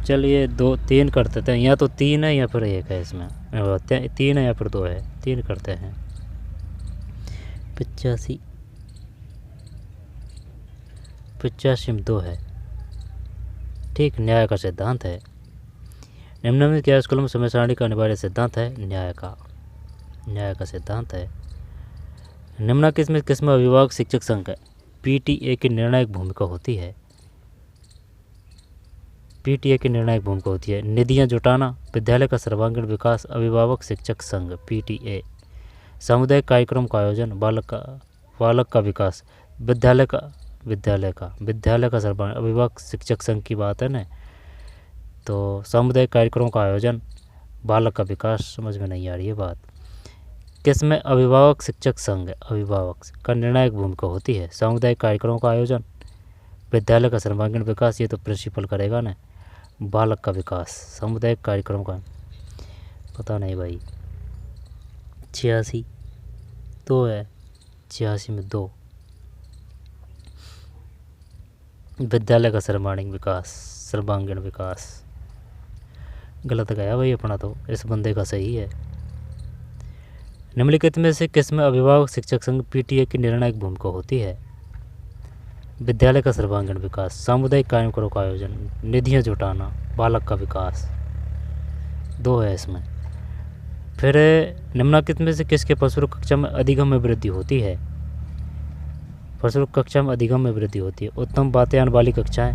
चलिए 2 3 कर देते हैं, या तो 3 है या फिर 1 है, इसमें 3 है या फिर 2 है, 3 करते हैं। 85 में 2 है। ठीक, न्याय का सिद्धांत है। निम्न में क्या स्कूलों में समय सारणी का अनिवार्य सिद्धांत है। न्याय का सिद्धांत है। निम्न किसमें अभिभावक शिक्षक संघ PTA की निर्णायक भूमिका होती है। PTA की निर्णायक भूमिका होती है। निधियां जुटाना, विद्यालय का सर्वांगीण विकास, अभिभावक शिक्षक संघ PTA। सामुदायिक कार्यक्रम का आयोजन, बालक का विकास, विद्यालय का सर्वांगीण। अभिभावक शिक्षक संघ की बात है ना, तो सामुदायिक कार्यक्रमों का आयोजन, बालक का विकास। समझ में नहीं आ रही है बात। किसमें अभिभावक शिक्षक संघ, अभिभावक का निर्णायक भूमिका होती है। सामुदायिक कार्यक्रमों का आयोजन, विद्यालय का सर्वांगीण विकास, ये तो प्रिंसिपल करेगा ना। बालक का विकास, सामुदायिक कार्यक्रम का पता नहीं भाई। 86 2 है, 86 में 2। विद्यालय का सर्वांगीण विकास गलत गया भाई अपना, तो इस बंदे का सही है। निम्नलिखित में से किस में अभिभावक शिक्षक संघ पीटीए की निर्णायक भूमिका होती है? विद्यालय का सर्वांगीण विकास, सामुदायिक कार्यक्रमों का आयोजन, निधियाँ जुटाना, बालक का विकास। 2 है इसमें। फिर निम्नलिखित में से किसके फलस्वरूप कक्षा में अधिगम में वृद्धि होती है? फलस्वरूप कक्षा में अधिगम में वृद्धि होती है। उत्तम बातें आने वाली कक्षाएं,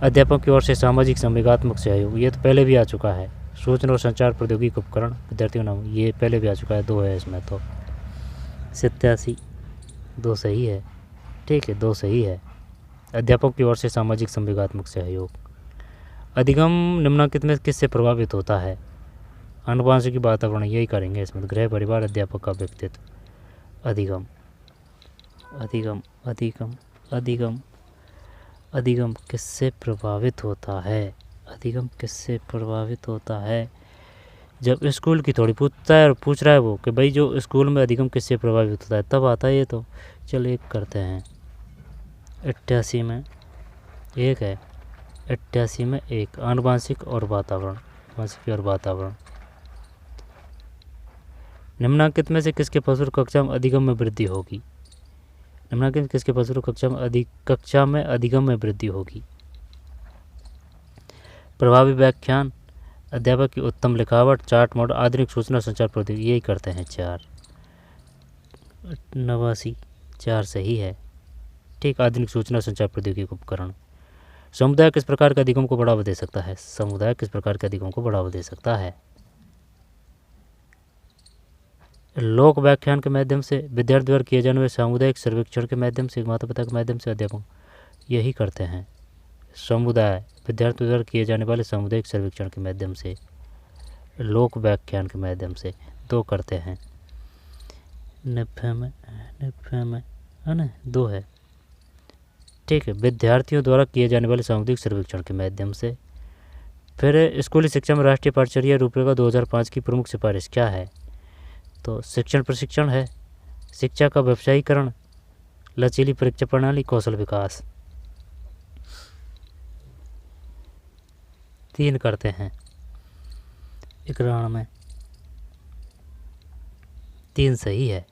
अध्यापकों की ओर से सामाजिक संवेगात्मक सहयोग, ये तो पहले भी आ चुका है। सूचना और संचार प्रौद्योगिकी उपकरण, विद्यार्थियों नाम, ये पहले भी आ चुका है। 2 है इसमें तो। 87 2 सही है। ठीक है, 2 सही है। अध्यापकों की ओर से सामाजिक संवेगात्मक सहयोग। अधिगम निम्नलिखित में किससे प्रभावित होता है? आनुवंशिक वातावरण, यही करेंगे इसमें। गृह परिवार, अध्यापक का व्यक्तित्व। अधिगम अधिगम अधिगम अधिगम अधिगम किससे प्रभावित होता है? अधिगम किससे प्रभावित होता है? जब स्कूल की थोड़ी पूछ रहा है वो कि भाई जो स्कूल में अधिगम किससे प्रभावित होता है, तब आता है ये तो। चल एक करते हैं। 88 में 1 है, 88 में 1। आनुवंशिक और वातावरण, आनुवंशिकी और वातावरण। निम्नलिखित में से किसके फलस्वरूप कक्षा में अधिगम में वृद्धि होगी? निम्नलिखित किसके फलस्वरूप कक्षा में अधिगम में वृद्धि होगी? प्रभावी व्याख्यान, अध्यापक की उत्तम लिखावट, चार्ट मॉडल, आधुनिक सूचना संचार प्रौद्योगिकी, यही करते हैं 4। 89 4 सही है। ठीक, आधुनिक सूचना संचार प्रौद्योगिकी उपकरण। समुदाय किस प्रकार के अधिगम को बढ़ावा दे सकता है? समुदाय किस प्रकार के अधिगम को बढ़ावा दे सकता है? लोक व्याख्यान के माध्यम से, विद्यार्थी द्वारा किए जाने वाले सामुदायिक सर्वेक्षण के माध्यम से, माता पिता के माध्यम से, अध्यापक, यही करते हैं। समुदाय, विद्यार्थी द्वारा किए जाने वाले सामुदायिक सर्वेक्षण के माध्यम से, लोक व्याख्यान के माध्यम से। 2 करते हैं। 90 में है ना, 2 है। ठीक है, विद्यार्थियों द्वारा किए जाने वाले सामुदायिक सर्वेक्षण के माध्यम से। फिर स्कूली शिक्षा में राष्ट्रीय पाठ्यचर्या रूपरेखा 2005 की प्रमुख सिफारिश क्या है? तो शिक्षण प्रशिक्षण है, शिक्षा का व्यवसायीकरण, लचीली परीक्षा प्रणाली, कौशल विकास। 3 करते हैं। 91 में 3 सही है।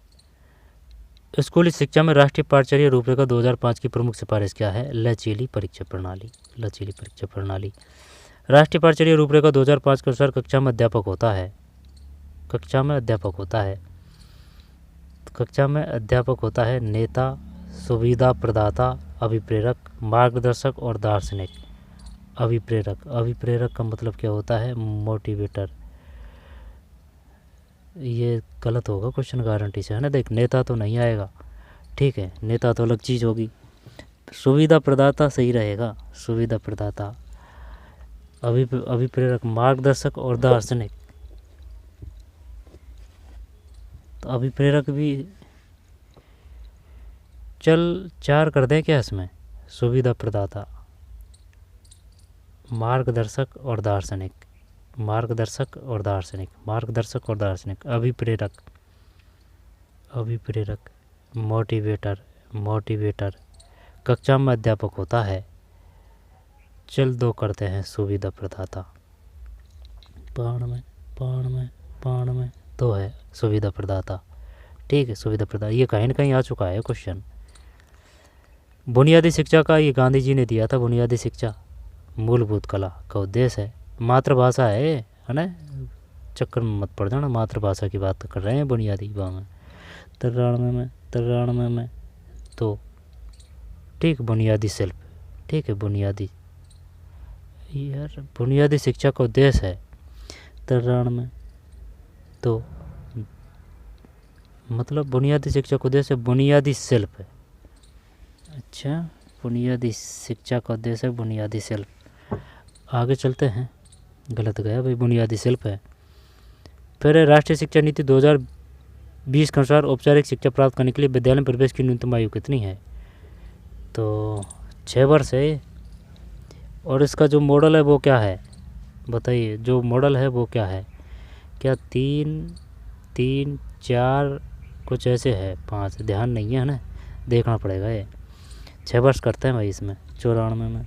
स्कूली शिक्षा में राष्ट्रीय पाठ्यचर्या रूपरेखा 2005 की प्रमुख सिफारिश क्या है? लचीली परीक्षा प्रणाली, लचीली परीक्षा प्रणाली। राष्ट्रीय पाठ्यचर्या रूपरेखा 2005 के अनुसार कक्षा में अध्यापक होता है, कक्षा में अध्यापक होता है, कक्षा में अध्यापक होता है नेता, सुविधा प्रदाता, अभिप्रेरक, मार्गदर्शक और दार्शनिक। अभिप्रेरक, अभिप्रेरक का मतलब क्या होता है? मोटिवेटर। ये गलत होगा क्वेश्चन गारंटी से, है ना। देख, नेता तो नहीं आएगा, ठीक है, नेता तो अलग चीज़ होगी। सुविधा प्रदाता सही रहेगा, सुविधा प्रदाता। अभिप्रेरक, मार्गदर्शक और दार्शनिक, तो अभिप्रेरक भी चल 4 कर दें क्या इसमें? सुविधा प्रदाता, मार्गदर्शक और दार्शनिक, मार्गदर्शक और दार्शनिक, मार्गदर्शक और दार्शनिक। अभिप्रेरक, अभिप्रेरक, मोटिवेटर, मोटिवेटर, कक्षा में अध्यापक होता है। चल 2 करते हैं। सुविधा प्रदाता, 92 2 है सुविधा प्रदाता। ठीक है, सुविधा प्रदाता, ये कहीं ना कहीं आ चुका है क्वेश्चन। बुनियादी शिक्षा का ये गांधी जी ने दिया था। बुनियादी शिक्षा मूलभूत कला का उद्देश्य है। मातृभाषा है ना, चक्कर में मत पड़ जाना, मातृभाषा की बात कर रहे हैं बुनियादी में। 93 में तो ठीक, बुनियादी शिल्प। ठीक है, बुनियादी, यार बुनियादी शिक्षा का उद्देश्य है 93 तो मतलब बुनियादी शिक्षा का उद्देश्य बुनियादी शिल्प है। अच्छा, बुनियादी शिक्षा का उद्देश्य है बुनियादी शिल्प। आगे चलते हैं, गलत गया भाई, बुनियादी शिल्प है। फिर राष्ट्रीय शिक्षा नीति 2020 के अनुसार औपचारिक शिक्षा प्राप्त करने के लिए विद्यालय में प्रवेश की न्यूनतम आयु कितनी है? तो 6 वर्ष है ये। और इसका जो मॉडल है वो क्या है बताइए, जो मॉडल है वो क्या है? क्या 3, 3, 4 कुछ ऐसे है, 5 ध्यान नहीं है ना, देखना पड़ेगा। ये 6 वर्ष करते हैं भाई इसमें 94 में।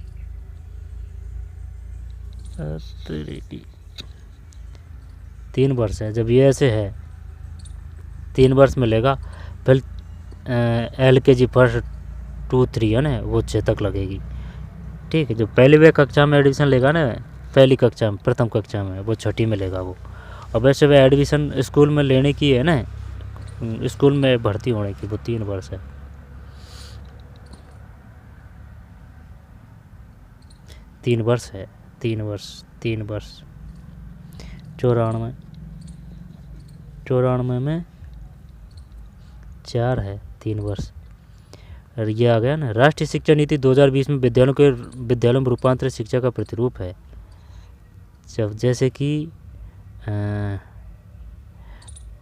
3 वर्ष है। जब ये ऐसे है 3 वर्ष में लेगा, फिर LKG फर्स्ट 2, 3 है ना, वो 6 तक लगेगी। ठीक है, जो पहली वे कक्षा में एडमिशन लेगा ना, पहली कक्षा में, प्रथम कक्षा में, वो छठी में लेगा वो। और वैसे वह एडमिशन स्कूल में लेने की है ना, स्कूल में भर्ती होने की, वो 3 वर्ष है। 3 वर्ष है, 3 वर्ष, 3 वर्ष। 94 में 4 है, 3 वर्ष। और ये आ गया ना, राष्ट्रीय शिक्षा नीति 2020 में विद्यालयों में रूपांतरित शिक्षा का प्रतिरूप है। जब जैसे कि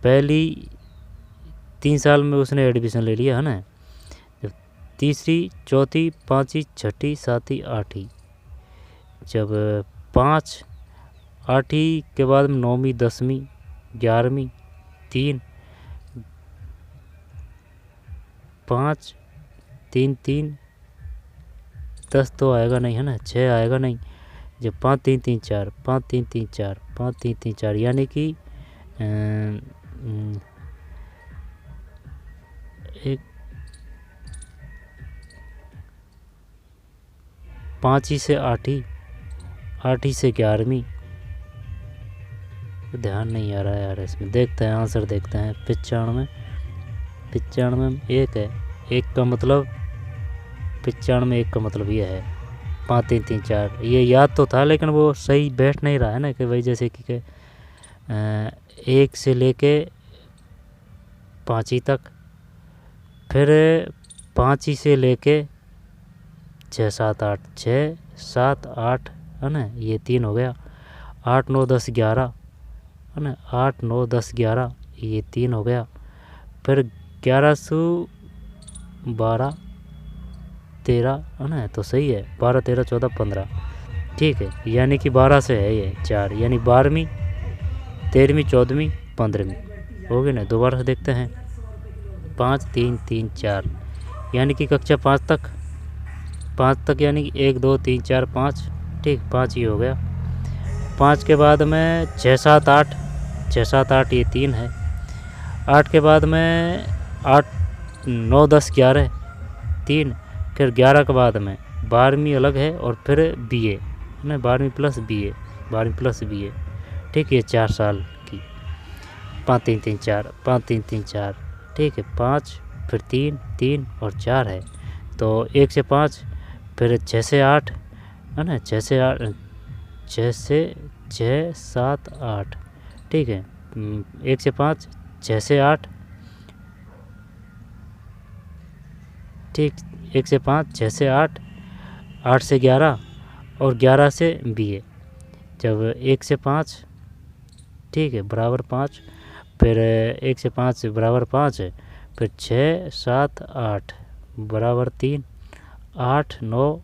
पहली 3 साल में उसने एडमिशन ले लिया है ना, जब तीसरी, चौथी, 5वीं, 6ठी, 7वीं, 8वीं, जब 5, 8वीं के बाद में 9वीं, 10वीं, 11वीं, 3, 5, 3, 3, 10 तो आएगा नहीं है ना, 6 आएगा नहीं। जब 5, 3, 3, 4, 5, 3, 3, 4, 5, 3, 3, 4, यानी कि 5वीं से 8वीं, 8वीं से 11वीं, ध्यान नहीं आ रहा है यार इसमें। देखते हैं, आंसर देखते हैं। 95 में 1 है, 1 का मतलब 95 1 का मतलब ये है 5, 3, 3, 4। ये याद तो था लेकिन वो सही बैठ नहीं रहा है ना, कि भाई जैसे कि 1 से लेके 5वीं तक, फिर 5वीं से लेके 6, 7, 8, 6, 7, 8 है ना, ये 3 हो गया। 8, 9, 10, 11 है ना, 8, 9, 10, 11, ये 3 हो गया। फिर 11 से 12, 13 है ना, तो सही है। 12, 13, 14, 15, ठीक है, यानी कि 12 से है ये 4, यानी 12वीं, 13वीं, 14वीं, 15वीं हो गई ना। दोबारा से देखते हैं। 5, 3, 3, 4, यानी कि कक्षा 5 तक, 5 तक यानी कि 1, 2, 3, 4, 5, ठीक, 5 ही हो गया। 5 के बाद में 6, 7, 8, 6, 7, 8, ये 3 है। 8 के बाद में 8, 9, 10, 11, 3, फिर 11 के बाद में 12वीं अलग है, और फिर BA है ना, 12वीं प्लस BA, 12वीं प्लस BA, ठीक है, 4 साल की। 5, 3, 3, 4, 5, 3, 3, 4, ठीक है, 5, फिर 3, 3 और 4 है, तो 1 से 5, फिर 6 से 8 है ना, 6 से 8, 6 से 6, 7, 8, ठीक है, 1 से 5, 6 से 8, ठीक, 1 से 5, 6 से 8, 8 से 11 और 11 से BA। जब 1 से 5, ठीक है, बराबर 5, फिर 1 से 5 बराबर 5 है, फिर 6, 7, 8 बराबर 3, 8, 9,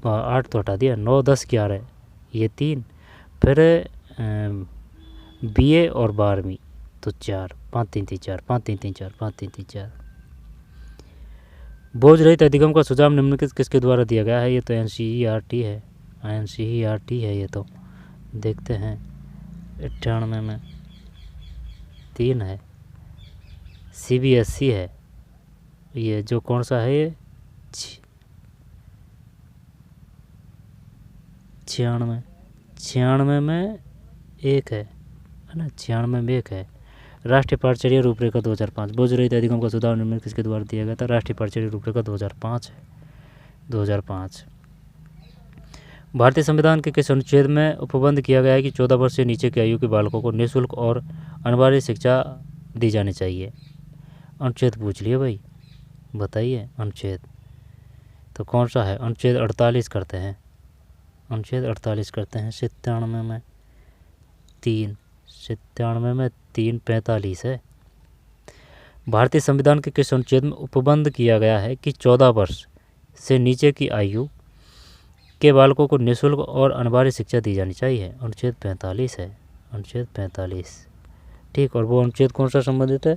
8 तो हटा दिया, 9, 10, 11 ये 3, फिर BA और 12वीं तो 4, 5, 3, 3, 4, 5, 3, 3, 4, 5, 3, 3, 4। बोझ रहित अधिगम का सुझाव निम्नलिखित किसके द्वारा दिया गया है? ये तो NCERT है, NCERT है ये तो। देखते हैं। 98 में 3 है, CBSE है, ये जो कौन सा है ये 96 में 1 है ना, 96 में 1 है। राष्ट्रीय पाठ्यचर्या रूपरेखा 2005, बोझ रहित अधिगम का सुधार निम्नलिखित किसके द्वारा दिया गया था? राष्ट्रीय पाठ्यचर्या रूपरेखा 2005 है, 2005। भारतीय संविधान के किस अनुच्छेद में उपबंध किया गया है कि 14 वर्ष से नीचे की आयु के बालकों को निःशुल्क और अनिवार्य शिक्षा दी जानी चाहिए? अनुच्छेद पूछ लिए भाई, बताइए अनुच्छेद तो कौन सा है? अनुच्छेद 48 करते हैं, अनुच्छेद 48 करते हैं। 97 में 3, 97 में 3, 45 है। भारतीय संविधान के किस अनुच्छेद में उपबंध किया गया है कि 14 वर्ष से नीचे की आयु के बालकों को निःशुल्क और अनिवार्य शिक्षा दी जानी चाहिए। अनुच्छेद 45 है, अनुच्छेद 45। ठीक, और वो अनुच्छेद कौन सा संबंधित है?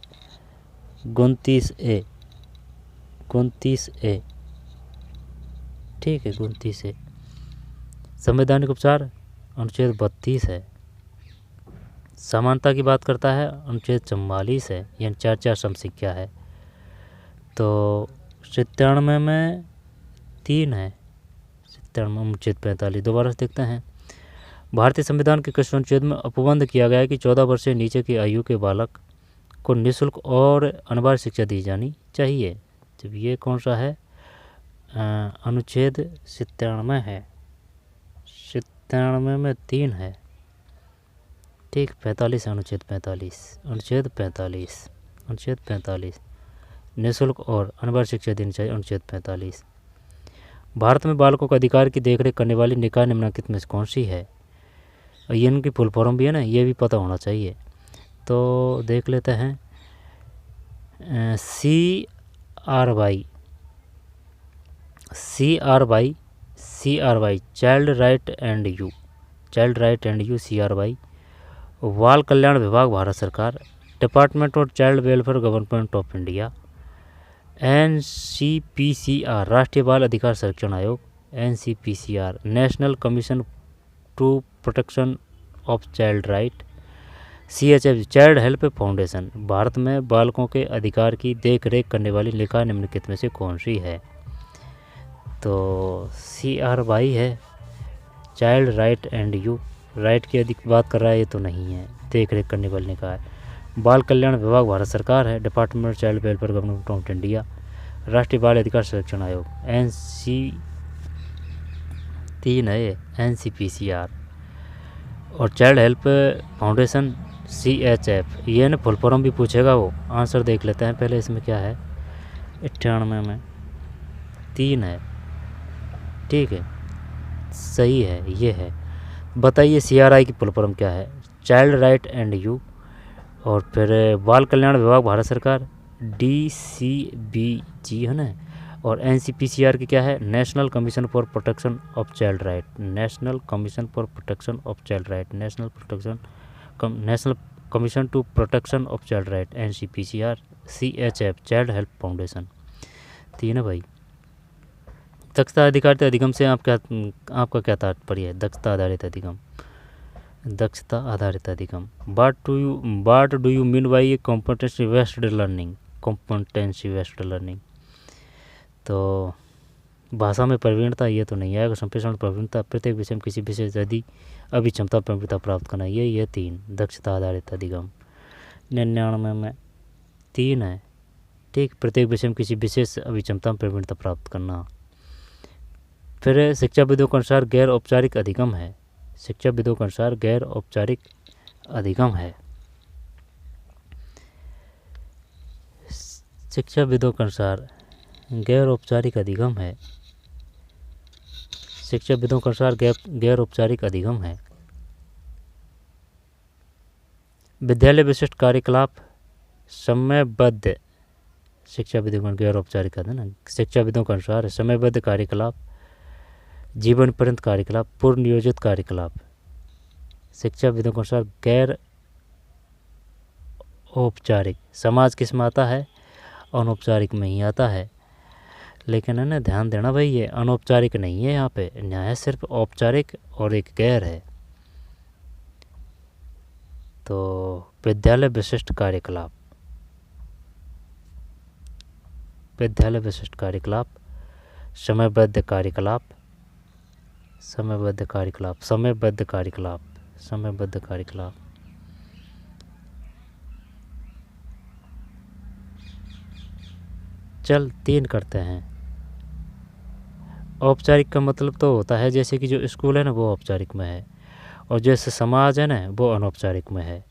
29A, 29A। ठीक है, 29A। संवैधानिक उपचार अनुच्छेद 32 है। समानता की बात करता है, अनुच्छेद 44 है, यानी 4 समशिक्षा है। तो 97 में 3 है, 97 अनुच्छेद 45। दोबारा से देखते हैं। भारतीय संविधान के किस अनुच्छेद में उपबंध किया गया है कि 14 वर्ष से नीचे की आयु के बालक को निःशुल्क और अनिवार्य शिक्षा दी जानी चाहिए? जब ये कौन सा है? अनुच्छेद 97 है, 97 में 3 है। ठीक, 45 है, अनुच्छेद 45, अनुच्छेद 45, अनुच्छेद 45। निःशुल्क और अनिवार्य शिक्षा देनी चाहिए, अनुच्छेद 45। भारत में बालकों का अधिकार की देखरेख करने वाली निकाय निम्नलिखित में से कौन सी है? ये इनकी फुल फॉर्म भी है ना, ये भी पता होना चाहिए। तो देख लेते हैं। CRY, child right and you, child right and you, CRY। बाल कल्याण विभाग, भारत सरकार, department of child welfare, government of India. NCPCR, राष्ट्रीय बाल अधिकार संरक्षण आयोग, NCPCR, national commission to protection of child right. CHF, child help foundation. Bharat में बालकों के अधिकार की देख रेख करने वाली निकाय निम्नलिखित में से कौन सी है? तो CRY है, child right and you. Right की अधिक बात कर रहा है, ये तो नहीं है। देख रेख करने वाली निकाय बाल कल्याण विभाग, भारत सरकार है, department of child welfare, government of India. राष्ट्रीय बाल अधिकार संरक्षण आयोग, NC3 है, NCPCR। और चाइल्ड हेल्प फाउंडेशन, CHF। ये ना फुल फॉर्म भी पूछेगा वो। आंसर देख लेते हैं पहले, इसमें क्या है? 98 में 3 है। ठीक है, सही है, ये है। बताइए CRI की फुल फॉर्म क्या है? Child right and you. और फिर बाल कल्याण विभाग, भारत सरकार, DCBG है ना। और NCPCR की क्या है? National commission for protection of child right, national commission for protection of child right, national commission to protection of child right, NCPCR। CHF, child help foundation. 3 है भाई। दक्षता आधारित अधिगम से आपका क्या तात्पर्य है? दक्षता आधारित अधिगम, दक्षता आधारित अधिगम। What do you mean by competency based learning? competency based learning। तो भाषा में प्रवीणता, ये तो नहीं आएगा। संप्रेषण प्रवीणता, प्रत्येक विषय में किसी विशेष यदि अभिक्षमता प्रवीणता प्राप्त करना, ये 3 दक्षता आधारित अधिगम। 99 में 3 है। ठीक, प्रत्येक विषय में किसी विशेष अभिक्षमता प्रवीणता प्राप्त करना। फिर शिक्षाविदों के अनुसार गैर औपचारिक अधिगम है, शिक्षाविदों के अनुसार गैर औपचारिक अधिगम है। शिक्षाविदों के अनुसार गैर औपचारिक अधिगम है, शिक्षाविदों के अनुसार गैर औपचारिक अधिगम है। विद्यालय विशिष्ट कार्यकलाप समयबद्ध, शिक्षाविदों का गैर औपचारिक है ना। शिक्षाविदों के अनुसार समयबद्ध कार्यकलाप, जीवन पर्यंत कार्यकलाप, पूर्व नियोजित कार्यकलाप। शिक्षाविदों के अनुसार गैर औपचारिक। समाज किस में आता है? अनौपचारिक में ही आता है। लेकिन है ना, ध्यान देना भाई, ये अनौपचारिक नहीं है, यहाँ पे न्याय सिर्फ औपचारिक और एक गैर है। तो विद्यालय विशिष्ट कार्यकलाप, विद्यालय विशिष्ट कार्यकलाप, समयबद्ध कार्यकलाप, समयबद्ध कार्यकलाप, समयबद्ध कार्यकलाप, समयबद्ध कार्यकलाप। चल 3 करते हैं। औपचारिक का मतलब तो होता है जैसे कि जो स्कूल है ना वो औपचारिक में है, और जैसे समाज है ना वो अनौपचारिक में है।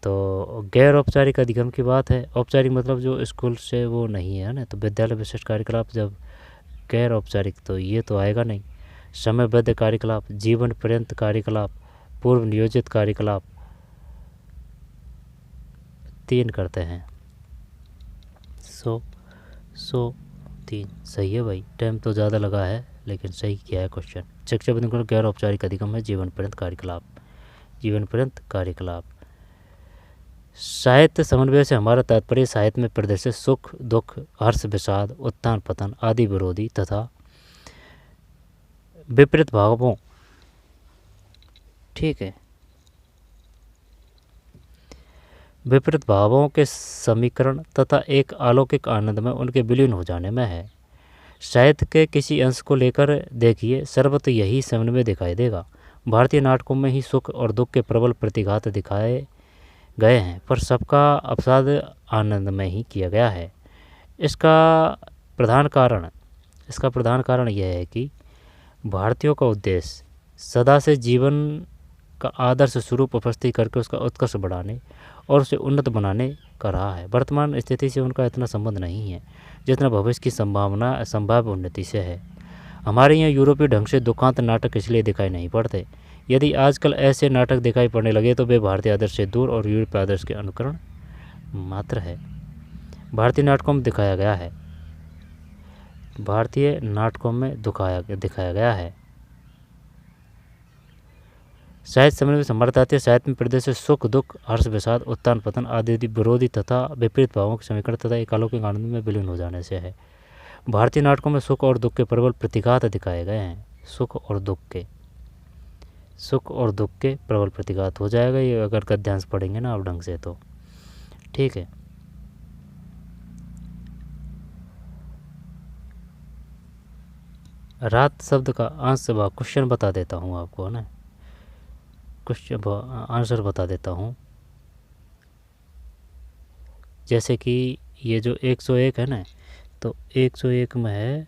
तो गैर औपचारिक अधिगम की बात है। औपचारिक मतलब जो स्कूल से वो नहीं है ना। तो विद्यालय विशिष्ट कार्यकलाप जब गैर औपचारिक, तो ये तो आएगा नहीं। समयबद्ध कार्यकलाप, जीवन पर्यंत कार्यकलाप, पूर्व नियोजित कार्यकलाप। 3 करते हैं। 100 100 103 सही है भाई। टाइम तो ज़्यादा लगा है लेकिन सही किया है क्वेश्चन। शिक्षा बंधन गैर औपचारिक अधिगम है जीवन पर्यंत कार्यकलाप। जीवन पर्यंत कार्यकलाप। साहित्य समन्वय से हमारा तात्पर्य साहित्य में प्रदर्शित सुख दुख हर्ष विषाद उत्थान पतन आदि विरोधी तथा विपरीत भावों, ठीक है, विपरीत भावों के समीकरण तथा एक अलौकिक आनंद में उनके विलीन हो जाने में है। साहित्य के किसी अंश को लेकर देखिए, सर्वत्र यही समन्वय दिखाई देगा। भारतीय नाटकों में ही सुख और दुख के प्रबल प्रतिघात दिखाए गए हैं, पर सबका अवसाद आनंद में ही किया गया है। इसका प्रधान कारण यह है कि भारतीयों का उद्देश्य सदा से जीवन का आदर्श स्वरूप उपस्थित करके उसका उत्कर्ष बढ़ाने और उसे उन्नत बनाने का रहा है। वर्तमान स्थिति से उनका इतना संबंध नहीं है जितना भविष्य की संभाव्य उन्नति से है। हमारे यहाँ यूरोपीय ढंग से दुखांत नाटक इसलिए दिखाई नहीं पड़ते। यदि आजकल ऐसे नाटक दिखाई पड़ने लगे तो वे भारतीय आदर्श से दूर और यूरोपीय आदर्श के अनुकरण मात्र है। भारतीय नाटकों में दिखाया गया है, भारतीय नाटकों में दिखाया गया है। साहित्य समन्वय समर्थाते साहित्य में प्रदर्शित सुख दुख हर्ष विषाद उत्थान पतन आदि विरोधी तथा विपरीत भावों के समीकरण तथा एक अलौकिक आनंद में विलीन हो जाने से है। भारतीय नाटकों में सुख और दुख के प्रबल प्रतिघात दिखाए गए हैं। सुख और दुख के प्रबल प्रतिघात हो जाएगा ये अगर गद्यांश पढ़ेंगे ना आप ढंग से तो, ठीक है। रात शब्द का क्वेश्चन बता देता हूँ आपको, ना क्वेश्चन आंसर बता देता हूँ। जैसे कि ये जो 101 है ना, तो 101 में है,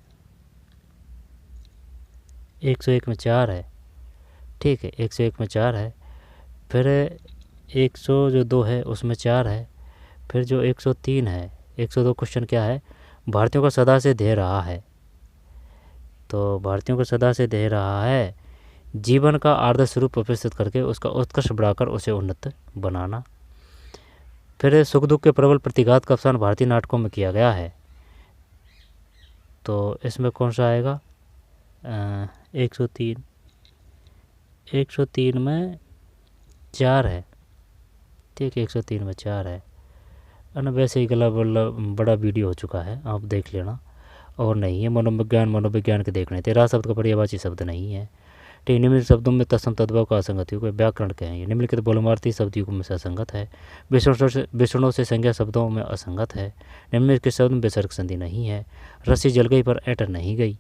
101 में 4 है, ठीक है, 101 में 4 है। फिर 102 है उसमें 4 है। फिर जो 103 है, 102 क्वेश्चन क्या है, भारतीयों का सदा से ध्येय रहा है। तो भारतीयों को सदा से ध्येय रहा है जीवन का आदर्श स्वरूप उपस्थित करके उसका उत्कर्ष बढ़ाकर उसे उन्नत बनाना। फिर सुख दुख के प्रबल प्रतिघात का अवसान भारतीय नाटकों में किया गया है। तो इसमें कौन सा आएगा, 103 में 4 है, ठीक है, 103 में 4 है ना। वैसे ही गला बड़ा वीडियो हो चुका है, आप देख लेना। और नहीं है मनोविज्ञान के देखने थे। राह शब्द का पर्यायवाची शब्द नहीं है, ठीक। निम्नलिखित शब्दों में तत्सम तद्भव का असंगति को व्याकरण कहेंगे। निम्नलिखित बहुलमार्थी शब्द युग में से असंगत है। विष्णु से संज्ञा शब्दों में असंगत है। निम्नलिखित शब्द में विसर्ग संधि नहीं है। रस्सी जल गई पर एंटर नहीं गई,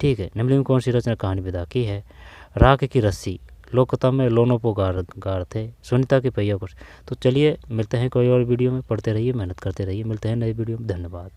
ठीक है। निम्नलिखित में कौन सी रचना कहानी विदा की है। राख की रस्सी लोकता में लोनोपोगार थे। सुनीता के पहिया कुछ। तो चलिए मिलते हैं कोई और वीडियो में, पढ़ते रहिए, मेहनत करते रहिए, मिलते हैं नई वीडियो में। धन्यवाद।